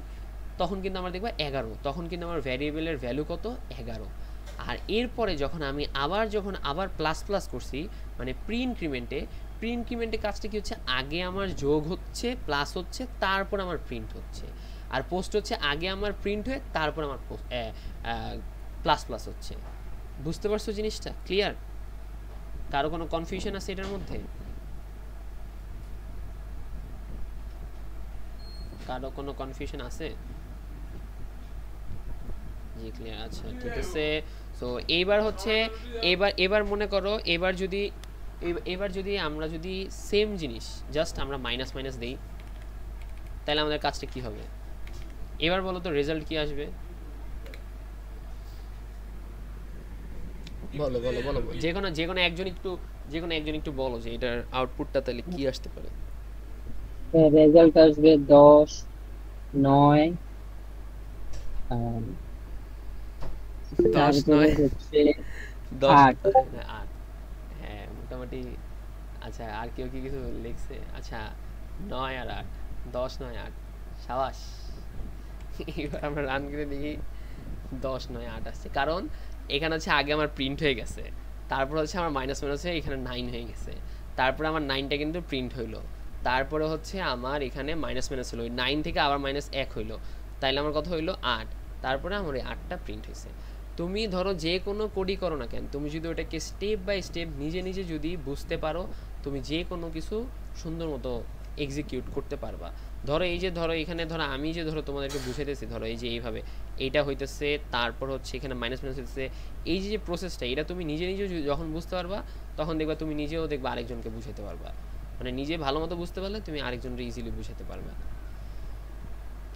Speaker 1: তখন কিন্তু আমার দেখবা 11, তখন কিন্তু আমার ভ্যারিয়েবলের ভ্যালু কত 11। আর এরপরে যখন আমি আবার প্লাস প্লাস করছি, মানে প্রি ইনক্রিমেন্টে কাজটা কি হচ্ছে, আগে আমার যোগ হচ্ছে প্লাস হচ্ছে তারপর আমার প্রিন্ট হচ্ছে, আর পোস্ট হচ্ছে আগে আমার প্রিন্ট হয়ে তারপর আমার প্লাস প্লাস হচ্ছে। বুঝতে পারছো জিনিসটা ক্লিয়ার? কারো কোনো কনফিউশন আছে এটার মধ্যে? কারো কোনো কনফিউশন আছে? জি ক্লিয়ার, আচ্ছা ঠিক আছে। সো এইবার হচ্ছে এবার মনে করো এবার যদি আমরা যদি সেম জিনিস জাস্ট আমরা মাইনাস মাইনাস দেই, তাহলে আমাদের কাজটা কি হবে এবার বলো তো, রেজাল্ট কি আসবে? বলো বলো বলো, যে কোনো একজন একটু বলো যে এটার আউটপুটটা তাহলে কি আসতে পারে।
Speaker 5: রেজাল্ট আসবে 10, 9,
Speaker 1: 10,
Speaker 5: তারপরে
Speaker 1: 9,
Speaker 5: হচ্ছে
Speaker 1: 10,
Speaker 5: 8।
Speaker 1: 8, হ্যাঁ মোটামুটি। আচ্ছা আর কেউ কি কিছু লিখছে? আচ্ছা 9 আর 8, 10, 9, 8, সাবাস। এবার আমরা রান করে দেখি 10, 9, 8 আসছে, কারণ এখানে হচ্ছে আগে আমার প্রিন্ট হয়ে গেছে, তারপর হচ্ছে আমার মাইনাস মাইনাস হয়ে এখানে 9 হয়ে গেছে, তারপরে আমার 9টা কিন্তু প্রিন্ট হইলো, তারপরে হচ্ছে আমার এখানে মাইনাস মাইনাস হলো, ওই 9 থেকে আবার -1 হইলো, তাইলে আমার কত হইলো 8, তারপরে আমার এই 8টা প্রিন্ট হয়েছে। তুমি ধরো যে কোনো কোডই করো না কেন, তুমি যদি ওটাকে স্টেপ বাই স্টেপ নিজে নিজে যদি বুঝতে পারো, তুমি যে কোনো কিছু সুন্দর মতো এক্সিকিউট করতে পারবা। ধরো এই যে ধরো এখানে ধরো আমি যে ধরো তোমাদেরকে বুঝাইতেছি, ধরো এই যে এইভাবে এইটা হইতেছে, তারপর হচ্ছে এখানে মাইনাস মাইনাস হইতেছে, এই যে যে প্রসেসটা, এটা তুমি নিজে নিজে যখন বুঝতে পারবা তখন দেখবা তুমি নিজেও দেখবা আরেকজনকে বুঝাতে পারবা, মানে নিজে ভালো মতো বুঝতে পারলে তুমি আরেকজনকে ইজিলি বুঝাতে পারবা।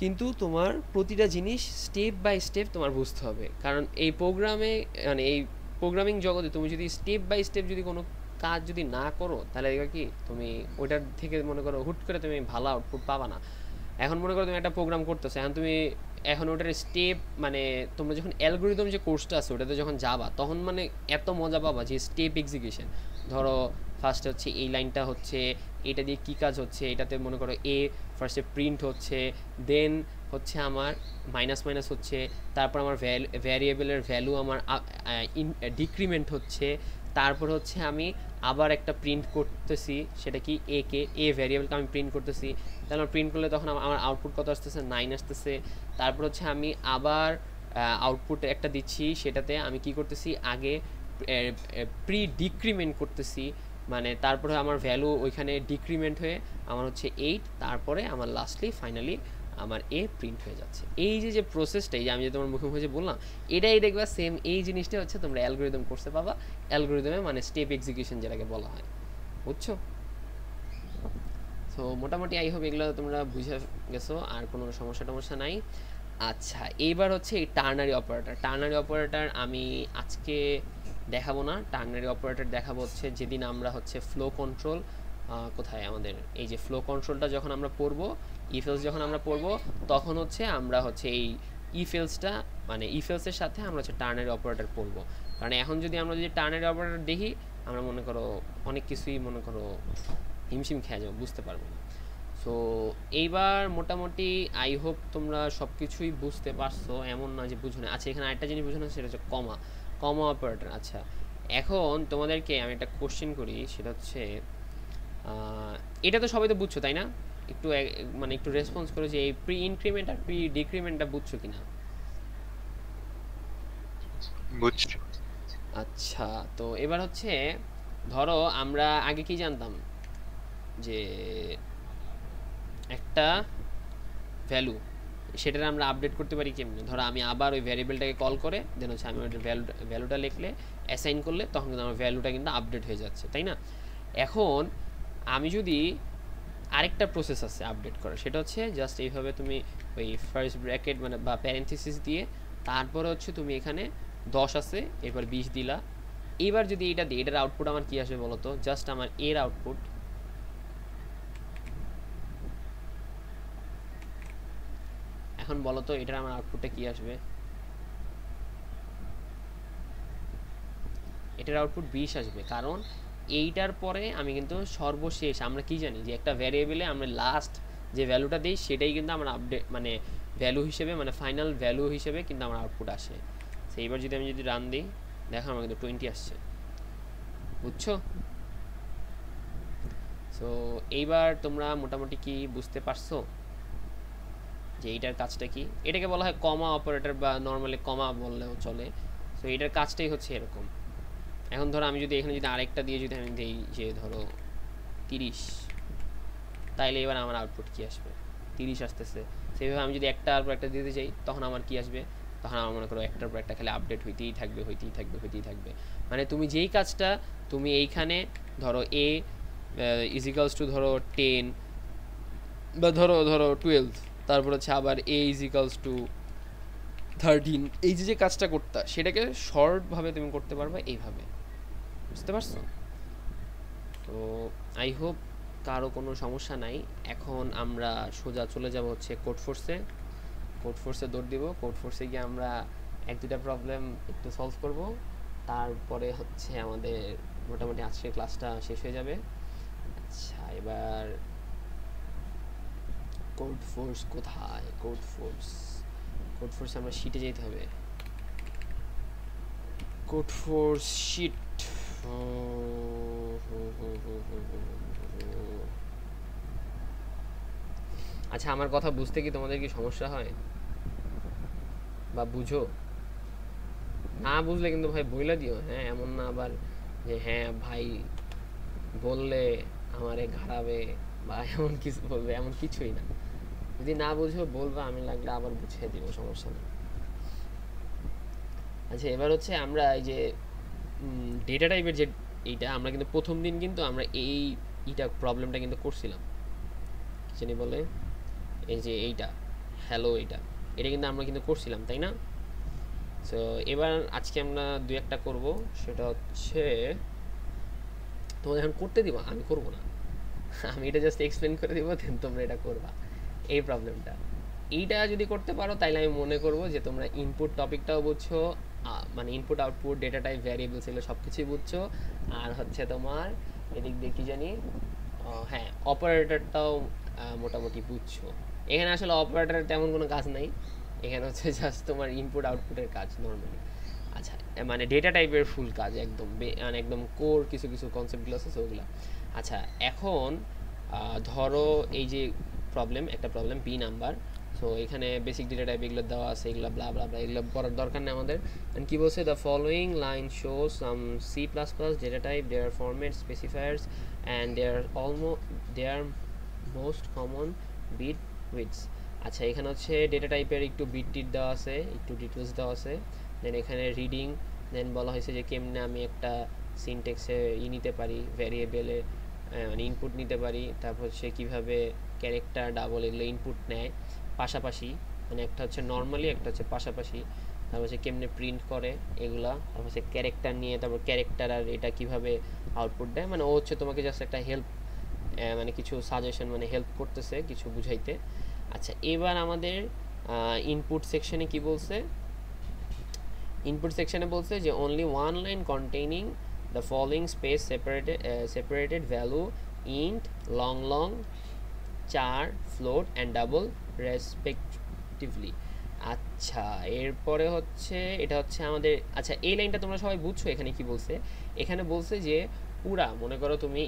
Speaker 1: কিন্তু তোমার প্রতিটা জিনিস স্টেপ বাই স্টেপ তোমার বুঝতে হবে, কারণ এই প্রোগ্রামে মানে এই প্রোগ্রামিং জগতে তুমি যদি স্টেপ বাই স্টেপ যদি কোনো কাজ যদি না করো তাহলে দেখবে কি তুমি ওইটার থেকে মনে করো হুট করে তুমি ভালো আউটপুট পাবা না। এখন মনে করো তুমি একটা প্রোগ্রাম করতেছো, এখন ওটার স্টেপ মানে তোমরা যখন অ্যালগোরিদম যে কোর্সটা আছে ওটাতে যখন যাবা তখন মানে এত মজা পাবা যে স্টেপ এক্সিকিউশন। ধরো ফার্স্ট হচ্ছে এই লাইনটা হচ্ছে এটা দিয়ে কী কাজ হচ্ছে, এটাতে মনে করো ফার্স্টে প্রিন্ট হচ্ছে, দেন হচ্ছে আমার মাইনাস মাইনাস হচ্ছে, তারপর আমার ভ্যারিয়েবলের ভ্যালু আমার ডিক্রিমেন্ট হচ্ছে, তারপর হচ্ছে আমি আবার একটা প্রিন্ট করতেছি, সেটা কি এ ভ্যারিয়েবলকে আমি প্রিন্ট করতেছি, তাহলে আমার প্রিন্ট করলে তখন আমার আউটপুট কত আসতেছে 9 আসতেছে। তারপর হচ্ছে আমি আবার আউটপুট একটা দিচ্ছি, সেটাতে আমি কি করতেছি আগে প্রি ডিক্রিমেন্ট করতেছি, মানে তারপরে আমার ভ্যালু ওইখানে ডিক্রিমেন্ট হয়ে আমার হচ্ছে 8, তারপরে আমার লাস্টলি ফাইনালি আমার প্রিন্ট হয়ে যাচ্ছে। এই যে যে প্রসেসটা, এই যে আমি যে তোমার মুখে মুখে যে বললাম, এটাই দেখবা সেম এই জিনিসটা হচ্ছে তোমরা অ্যালগোরিদম কোর্সে পাবা। অ্যালগোরিদমে মানে স্টেপ এক্সিকিউশন যেটাকে বলা হয়, বুঝছো? সো মোটামুটি আই হোপ এগুলো তোমরা বুঝে গেছো, আর কোনো সমস্যা নাই। আচ্ছা, এইবার হচ্ছে এই টার্নারি অপারেটর আমি আজকে দেখাবো না। টার্নারি অপারেটর দেখাবো হচ্ছে যেদিন আমরা হচ্ছে ফ্লো কন্ট্রোল, কোথায় আমাদের এই যে ফ্লো কন্ট্রোলটা যখন আমরা পড়বো, ইফেলস যখন আমরা পড়বো, তখন হচ্ছে আমরা হচ্ছে এই ইফেলসটা মানে ইফেলসের সাথে আমরা হচ্ছে টার্নারি অপারেটর পড়বো। কারণ এখন যদি আমরা যদি টার্নারি অপারেটর দেখি, আমরা মনে করো অনেক কিছুই মনে করো হিমশিম খেয়ে যাবো, বুঝতে পারবো না। সো এইবার মোটামুটি আই হোপ তোমরা সব কিছুই বুঝতে পারছো, এমন না যে বুঝো না। আচ্ছা, এখানে আরেকটা জিনিস বুঝো না, সেটা হচ্ছে কমা অপারেটর। আচ্ছা, এখন তোমাদেরকে আমি একটা কোশ্চেন করি, সেটা হচ্ছে এটা তো সবাই তো বুঝছো তাই না? একটু মানে একটু রেসপন্স করো যে এই প্রি ইনক্রিমেন্ট আর প্রি ডিক্রিমেন্টটা বুঝছো কিনা।
Speaker 2: বুঝছি।
Speaker 1: আচ্ছা, তো এবার হচ্ছে ধরো আমরা আগে কি জানতাম যে একটা ভ্যালু সেটার আমরা আপডেট করতে পারি কেমনে। ধরো আমি আবার ওই ভ্যারিয়েবলটাকে কল করে দেন হচ্ছে আমি ওইটার ভ্যালুটা লিখলে অ্যাসাইন করলে তখন কিন্তু আমার ভ্যালুটা কিন্তু আপডেট হয়ে যাচ্ছে, তাই না? এখন আমি যদি আরেকটা প্রসেস আছে আপডেট করা, সেটা হচ্ছে জাস্ট এইভাবে তুমি ওই ফার্স্ট ব্র্যাকেট মানে বা প্যারেন্থেসিস দিয়ে তারপরে হচ্ছে তুমি এখানে 10 আছে এরপর 20 দিলা। এবার যদি এটা দিই, এটার আউটপুট আমার কি আসবে বলো তো? জাস্ট আমার আউটপুট, এখন বলো তো এটার আমার আউটপুটটা কি আসবে? এটার আউটপুট 20 আসবে, কারণ এইটার পরে আমি কিন্তু সর্বশেষ আমরা কি জানি যে একটা ভ্যারিয়েবলে আমরা লাস্ট যে ভ্যালুটা দিই সেটাই কিন্তু আমার আপডেট মানে ভ্যালু হিসেবে মানে ফাইনাল ভ্যালু হিসেবে কিন্তু আমার আউটপুট আসে। সেইবার যদি আমি যদি রান দিই, দেখো আমার কিন্তু 20 আসছে, বুঝছো? সো এইবার তোমরা মোটামুটি কি বুঝতে পারছো যে এইটার কাজটা কি? এটাকে বলা হয় কমা অপারেটর বা নর্মালি কমা বললেও চলে। সো এটার কাজটাই হচ্ছে এরকম। এখন ধরো আমি যদি এখানে যদি আরেকটা দিয়ে যদি আমি দিই যে ধরো 30, তাইলে এবার আমার আউটপুট কি আসবে? 30 আসতেছে। সেইভাবে আমি যদি একটার পর একটা দিতে চাই তখন আমার কি আসবে? তখন আমার মনে করো একটার পর একটা খালি আপডেট হইতেই থাকবে। মানে তুমি যেই কাজটা তুমি এইখানে ধরো ইজিক্যালস টু ধরো 10 বা ধরো 12, তারপর হচ্ছে আবার ইজিক্যালস টু 13, এই যে কাজটা করতে সেটাকে শর্টভাবে তুমি করতে পারবে এইভাবে, বুঝতে পারছো? তো আই হোপ কারো কোনো সমস্যা নাই। এখন আমরা সোজা চলে যাব হচ্ছে কোড ফোর্সে দৌড় দিব। কোড ফোর্সে গিয়ে আমরা 1-2টা প্রবলেম একটু সলভ করব, তারপরে হচ্ছে আমাদের মোটামুটি আজকের ক্লাসটা শেষ হয়ে যাবে। আচ্ছা, এবার কোড ফোর্স কোথায়? কোড ফোর্স আমরা শিটে যেতে হবে। কোড ফোর্স শিট, আচ্ছা আমার কথা বুঝতে কি তোমাদের কি সমস্যা হয় বা বুঝো? না বুঝলে কিন্তু ভাই বইলা দিও, হ্যাঁ? এমন না আবার যে হ্যাঁ ভাই বললে আমারে ঘাড়াবে বা এমন কিছু বলবে, এমন কিছুই না। যদি না বুঝো বলবা, আমি লাগলে আবার বুঝিয়ে দিব, সমস্যা নেই। আচ্ছা এবার হচ্ছে আমরা এই যে ডেটা টাইপের যে এইটা, আমরা কিন্তু প্রথম দিন কিন্তু আমরা এইটা প্রবলেমটা কিন্তু করছিলাম, কি জানি বলে, এই যে এইটা হ্যালো, এটা কিন্তু আমরা কিন্তু করছিলাম, তাই না? সো এবার আজকে আমরা দুই একটা করব, সেটা হচ্ছে তোমাদের এখন করতে দিবা, আমি করব না, আমি এটা জাস্ট এক্সপ্লেন করে দিব, দেন তোমরা এটা করবা, এই প্রবলেমটা। এইটা যদি করতে পারো তাহলে আমি মনে করব যে তোমরা ইনপুট টপিকটাও বুঝছো, মানে input output data type variables এগুলো সব কিছুই বুঝছো, আর হচ্ছে তোমার এদিক দিয়ে কি জানি, হ্যাঁ অপারেটরটাও মোটামুটি বুঝছো। এখানে আসলে অপারেটরের তেমন কোনো কাজ নাই, এখানে হচ্ছে জাস্ট তোমার ইনপুট আউটপুটের কাজ নর্মালি। আচ্ছা মানে ডেটা টাইপের ফুল কাজ একদম, মানে একদম কোর কিছু কিছু কনসেপ্টগুলো আছে ওগুলো। আচ্ছা এখন ধরো এই যে প্রবলেম, একটা প্রবলেম বি নাম্বার, সো এখানে বেসিক ডেটা টাইপ এগুলো দেওয়া আছে, এগুলো ব্লা ব্লা ব্লা, এগুলো করার দরকার নেই আমাদের। এন্ড কি বলছে, the following line shows some C plus plus data type, their format specifiers and their most common bit widths. আচ্ছা এখানে হচ্ছে ডেটা টাইপের একটু বিট টিট দেওয়া আছে, একটু ডিটেলস দেওয়া আছে। দেন এখানে রিডিং, দেন বলা হয়েছে যে কেমনে আমি একটা সিনটেক্সে নিতে পারি, ভ্যারিয়েবলে মানে ইনপুট নিতে পারি, তারপর হচ্ছে কীভাবে ক্যারেক্টার ডাবল এগুলো ইনপুট নেয় পাশাপাশি, মানে একটা হচ্ছে নর্মালি, একটা হচ্ছে পাশাপাশি, তারপর হচ্ছে কেমনে প্রিন্ট করে এগুলা, তারপর হচ্ছে ক্যারেক্টার নিয়ে, তারপর ক্যারেক্টার আর এটা কীভাবে আউটপুট দেয়, মানে ও হচ্ছে তোমাকে জাস্ট একটা হেল্প, মানে কিছু সাজেশন, মানে হেল্প করতেছে কিছু বুঝাইতে। আচ্ছা এবার আমাদের ইনপুট সেকশনে কি বলছে, ইনপুট সেকশনে বলছে যে only one line containing the following space separated value int long long চার ফ্লোট অ্যান্ড ডাবল রেসপেক্টিভলি। আচ্ছা এরপরে হচ্ছে এটা হচ্ছে আমাদের, আচ্ছা এই লাইনটা তোমরা সবাই বুঝছো, এখানে কি বলছে, এখানে বলছে যে পুরা মনে করো তুমি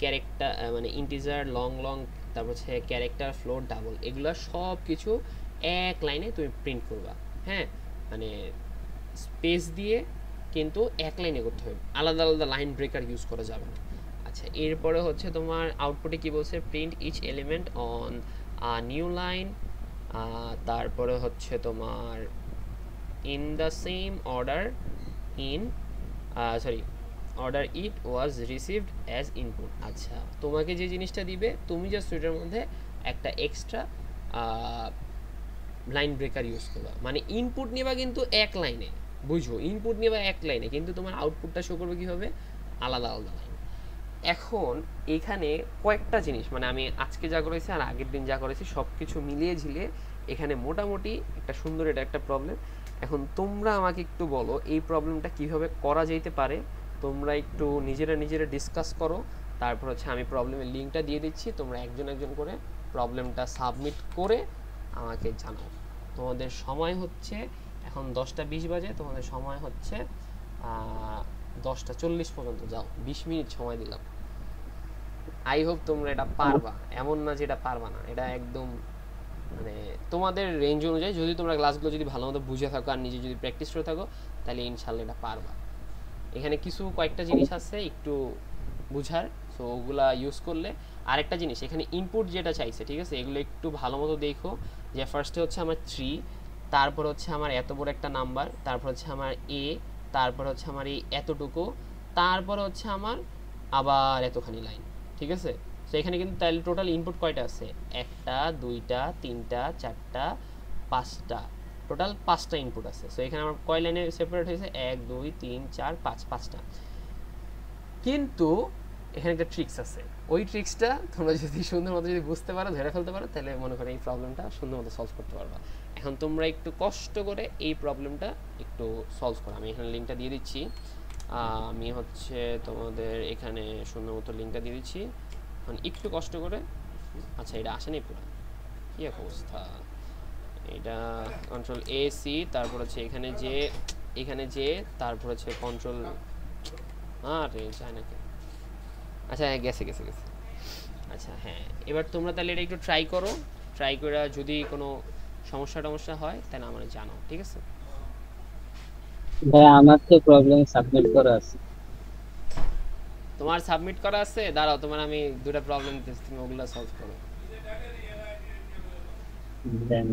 Speaker 1: ক্যারেক্টার মানে ইন্টিজার লং লং, তারপর হচ্ছে ক্যারেক্টার ফ্লোট ডাবল, এগুলো সব কিছু এক লাইনে তুমি প্রিন্ট করবা, হ্যাঁ মানে স্পেস দিয়ে কিন্তু এক লাইনে করতে হবে, আলাদা আলাদা লাইন ব্রেকার ইউজ করা যাবে না। আচ্ছা এরপরে হচ্ছে তোমার আউটপুটে কি বলছে, print each element on new line, তারপরে হচ্ছে তোমার in the same order in sorry order it was received as input. আচ্ছা তোমাকে যে জিনিসটা দিবে তুমি জাস্ট ওইটার মধ্যে একটা এক্সট্রা লাইন ব্রেকার ইউজ করবা, মানে ইনপুট নেবা কিন্তু এক লাইনে, বুঝো ইনপুট নেবা এক লাইনে, কিন্তু তোমার আউটপুটটা শো করবে কীভাবে, আলাদা আলাদা লাইন। এখন এখানে কয়েকটা জিনিস, মানে আমি আজকে যা করেছি আর আগের দিন যা করেছি সব কিছু মিলিয়ে ঝিলিয়ে এখানে মোটামুটি একটা সুন্দর, এটা একটা প্রবলেম। এখন তোমরা আমাকে একটু বলো এই প্রবলেমটা কিভাবে করা যেতে পারে, তোমরা একটু নিজেরা ডিসকাস করো, তারপর হচ্ছে আমি প্রবলেমের লিঙ্কটা দিয়ে দিচ্ছি, তোমরা একজন একজন করে প্রবলেমটা সাবমিট করে আমাকে জানাও। তোমাদের সময় হচ্ছে এখন 10টা 20 বাজে, তোমাদের সময় হচ্ছে 10টা 40 পর্যন্ত, যাও 20 মিনিট সময় দিলাম। আই হোপ তোমরা এটা পারবা, এমন না যেটা পারবা না, এটা একদম মানে তোমাদের রেঞ্জ অনুযায়ী, যদি তোমরা ক্লাসগুলো যদি ভালো মতো বুঝে থাকো আর নিজে যদি প্র্যাকটিস করে থাকো তাহলে ইনশাল্লাহ এটা পারবা। এখানে কিছু কয়েকটা জিনিস আছে একটু বুঝার, সো ওগুলা ইউজ করলে। আরেকটা জিনিস এখানে ইনপুট যেটা চাইছে, ঠিক আছে, এগুলো একটু ভালো মতো দেখো, যে ফার্স্টে হচ্ছে আমার 3, তারপর হচ্ছে আমার এত বড় একটা নাম্বার, তারপর হচ্ছে আমার এ, তারপর হচ্ছে আমার এই এতটুকু, তারপর হচ্ছে আমার আবার এতখানি লাইন, ঠিক আছে। সো এখানে কিন্তু তাহলে টোটাল ইনপুট কয়টা আছে, 1টা 2টা 3টা 4টা 5টা, টোটাল 5টা ইনপুট আছে। সো এখানে আমার কয় লাইনে সেপারেট হয়েছে, 1 2 3 4 5, 5টা। কিন্তু এখানে একটা ট্রিক্স আছে, ওই ট্রিক্সটা তোমরা যদি সুন্দর মতো যদি বুঝতে পারো, ধরে ফেলতে পারো, তাহলে মনে করো এই প্রবলেমটা সুন্দর মতো সলভ করতে পারবা। এখন তোমরা একটু কষ্ট করে এই প্রবলেমটা একটু সলভ করো, আমি এখানে লিঙ্কটা দিয়ে দিচ্ছি, আমি হচ্ছে তোমাদের এখানে সুন্দর মতো লিঙ্কটা দিয়ে দিচ্ছি, এখন একটু কষ্ট করে। আচ্ছা এটা আসেনি পুরো, কী অবস্থা, এটা কন্ট্রোল এ সি, তারপর হচ্ছে এখানে যে তারপর হচ্ছে কন্ট্রোল, আরে যায় নাকি, আচ্ছা হ্যাঁ গেছে। আচ্ছা হ্যাঁ এবার তোমরা তাহলে এটা একটু ট্রাই করো, ট্রাই করে যদি কোনো সমস্যা হয় তাহলে আমার জানাও, ঠিক আছে।
Speaker 5: ভাই আমার তো প্রবলেম সাবমিট করা আছে।
Speaker 1: তোমার সাবমিট করা আছে, দাঁড়াও তোমার আমি দুটো প্রবলেম দিতেছি, তুমি ওগুলো সলভ করো।
Speaker 5: দেন